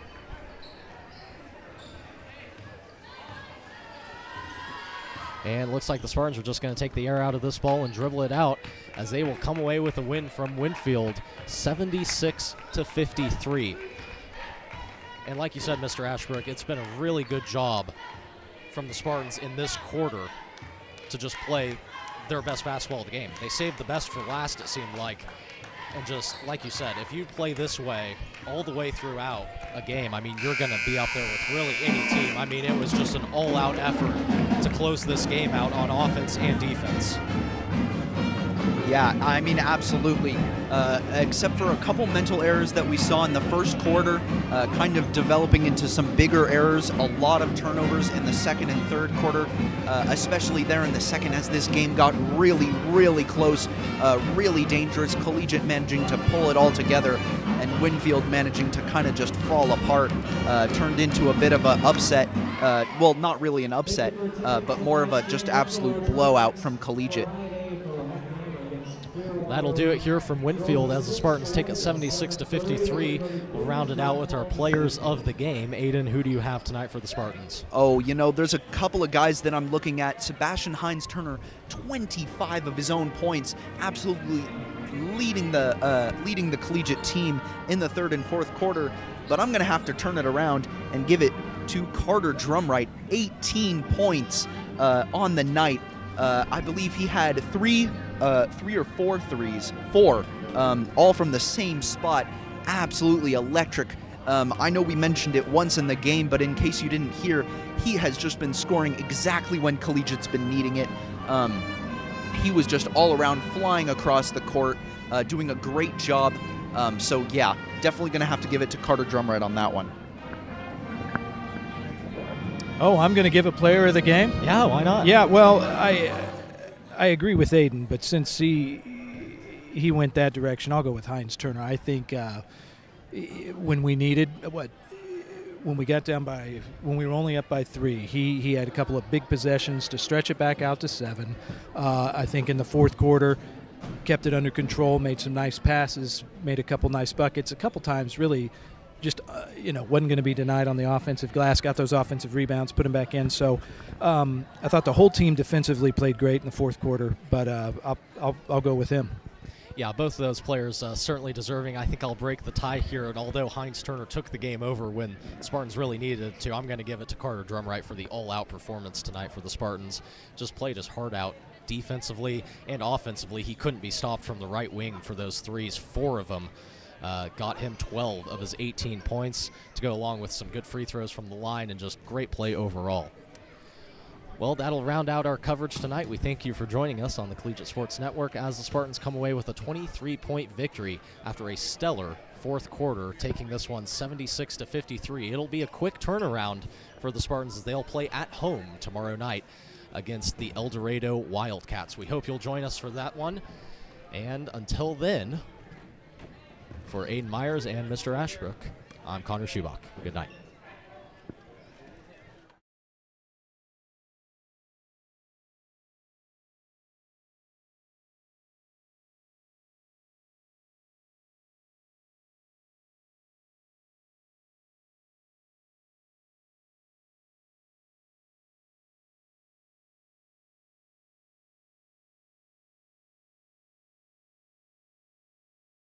And looks like the Spartans are just going to take the air out of this ball and dribble it out, as they will come away with a win from Winfield, 76-53. And like you said, Mr. Ashbrook, it's been a really good job from the Spartans in this quarter to just play their best basketball of the game. They saved the best for last, it seemed like. And just like you said, if you play this way all the way throughout a game, I mean, you're going to be up there with really any team. I mean, it was just an all-out effort to close this game out on offense and defense. Yeah, I mean, absolutely. Except for a couple mental errors that we saw in the first quarter, kind of developing into some bigger errors. A lot of turnovers in the second and third quarter, especially there in the second as this game got really, really close, really dangerous. Collegiate managing to pull it all together, and Winfield managing to kind of just fall apart. Turned into a bit of an upset. Well, not really an upset, but more of a just absolute blowout from Collegiate. That'll do it here from Winfield as the Spartans take it 76-53. We'll round it out with our players of the game. Aiden, who do you have tonight for the Spartans? Oh, you know, there's a couple of guys that I'm looking at. Sebastian Hines-Turner, 25 of his own points, absolutely leading the collegiate team in the third and fourth quarter. But I'm going to have to turn it around and give it to Carter Drumright, 18 points on the night. I believe he had three or four threes, all from the same spot. Absolutely electric. I know we mentioned it once in the game, but in case you didn't hear, he has just been scoring exactly when Collegiate's been needing it. He was just all around flying across the court, doing a great job. So yeah, definitely going to have to give it to Carter Drumright on that one. Oh, I'm going to give a player of the game? Yeah, why not? Yeah, well, I agree with Aiden, but since he went that direction, I'll go with Hines-Turner. I think when we needed, when we were only up by 3, he had a couple of big possessions to stretch it back out to 7. I think in the fourth quarter, kept it under control, made some nice passes, made a couple nice buckets, a couple times really just, wasn't going to be denied on the offensive glass, got those offensive rebounds, put them back in. So I thought the whole team defensively played great in the fourth quarter, but I'll go with him. Yeah, both of those players certainly deserving. I think I'll break the tie here, and although Hines-Turner took the game over when the Spartans really needed it to, I'm going to give it to Carter Drumright for the all-out performance tonight for the Spartans. Just played his heart out defensively and offensively. He couldn't be stopped from the right wing for those threes, 4 of them. Got him 12 of his 18 points to go along with some good free throws from the line and just great play overall. Well, that'll round out our coverage tonight. We thank you for joining us on the Collegiate Sports Network as the Spartans come away with a 23-point victory after a stellar fourth quarter, taking this one 76-53. It'll be a quick turnaround for the Spartans as they'll play at home tomorrow night against the El Dorado Wildcats. We hope you'll join us for that one. And until then, for Aiden Myers and Mr. Ashbrook, I'm Connor Schubach. Good night.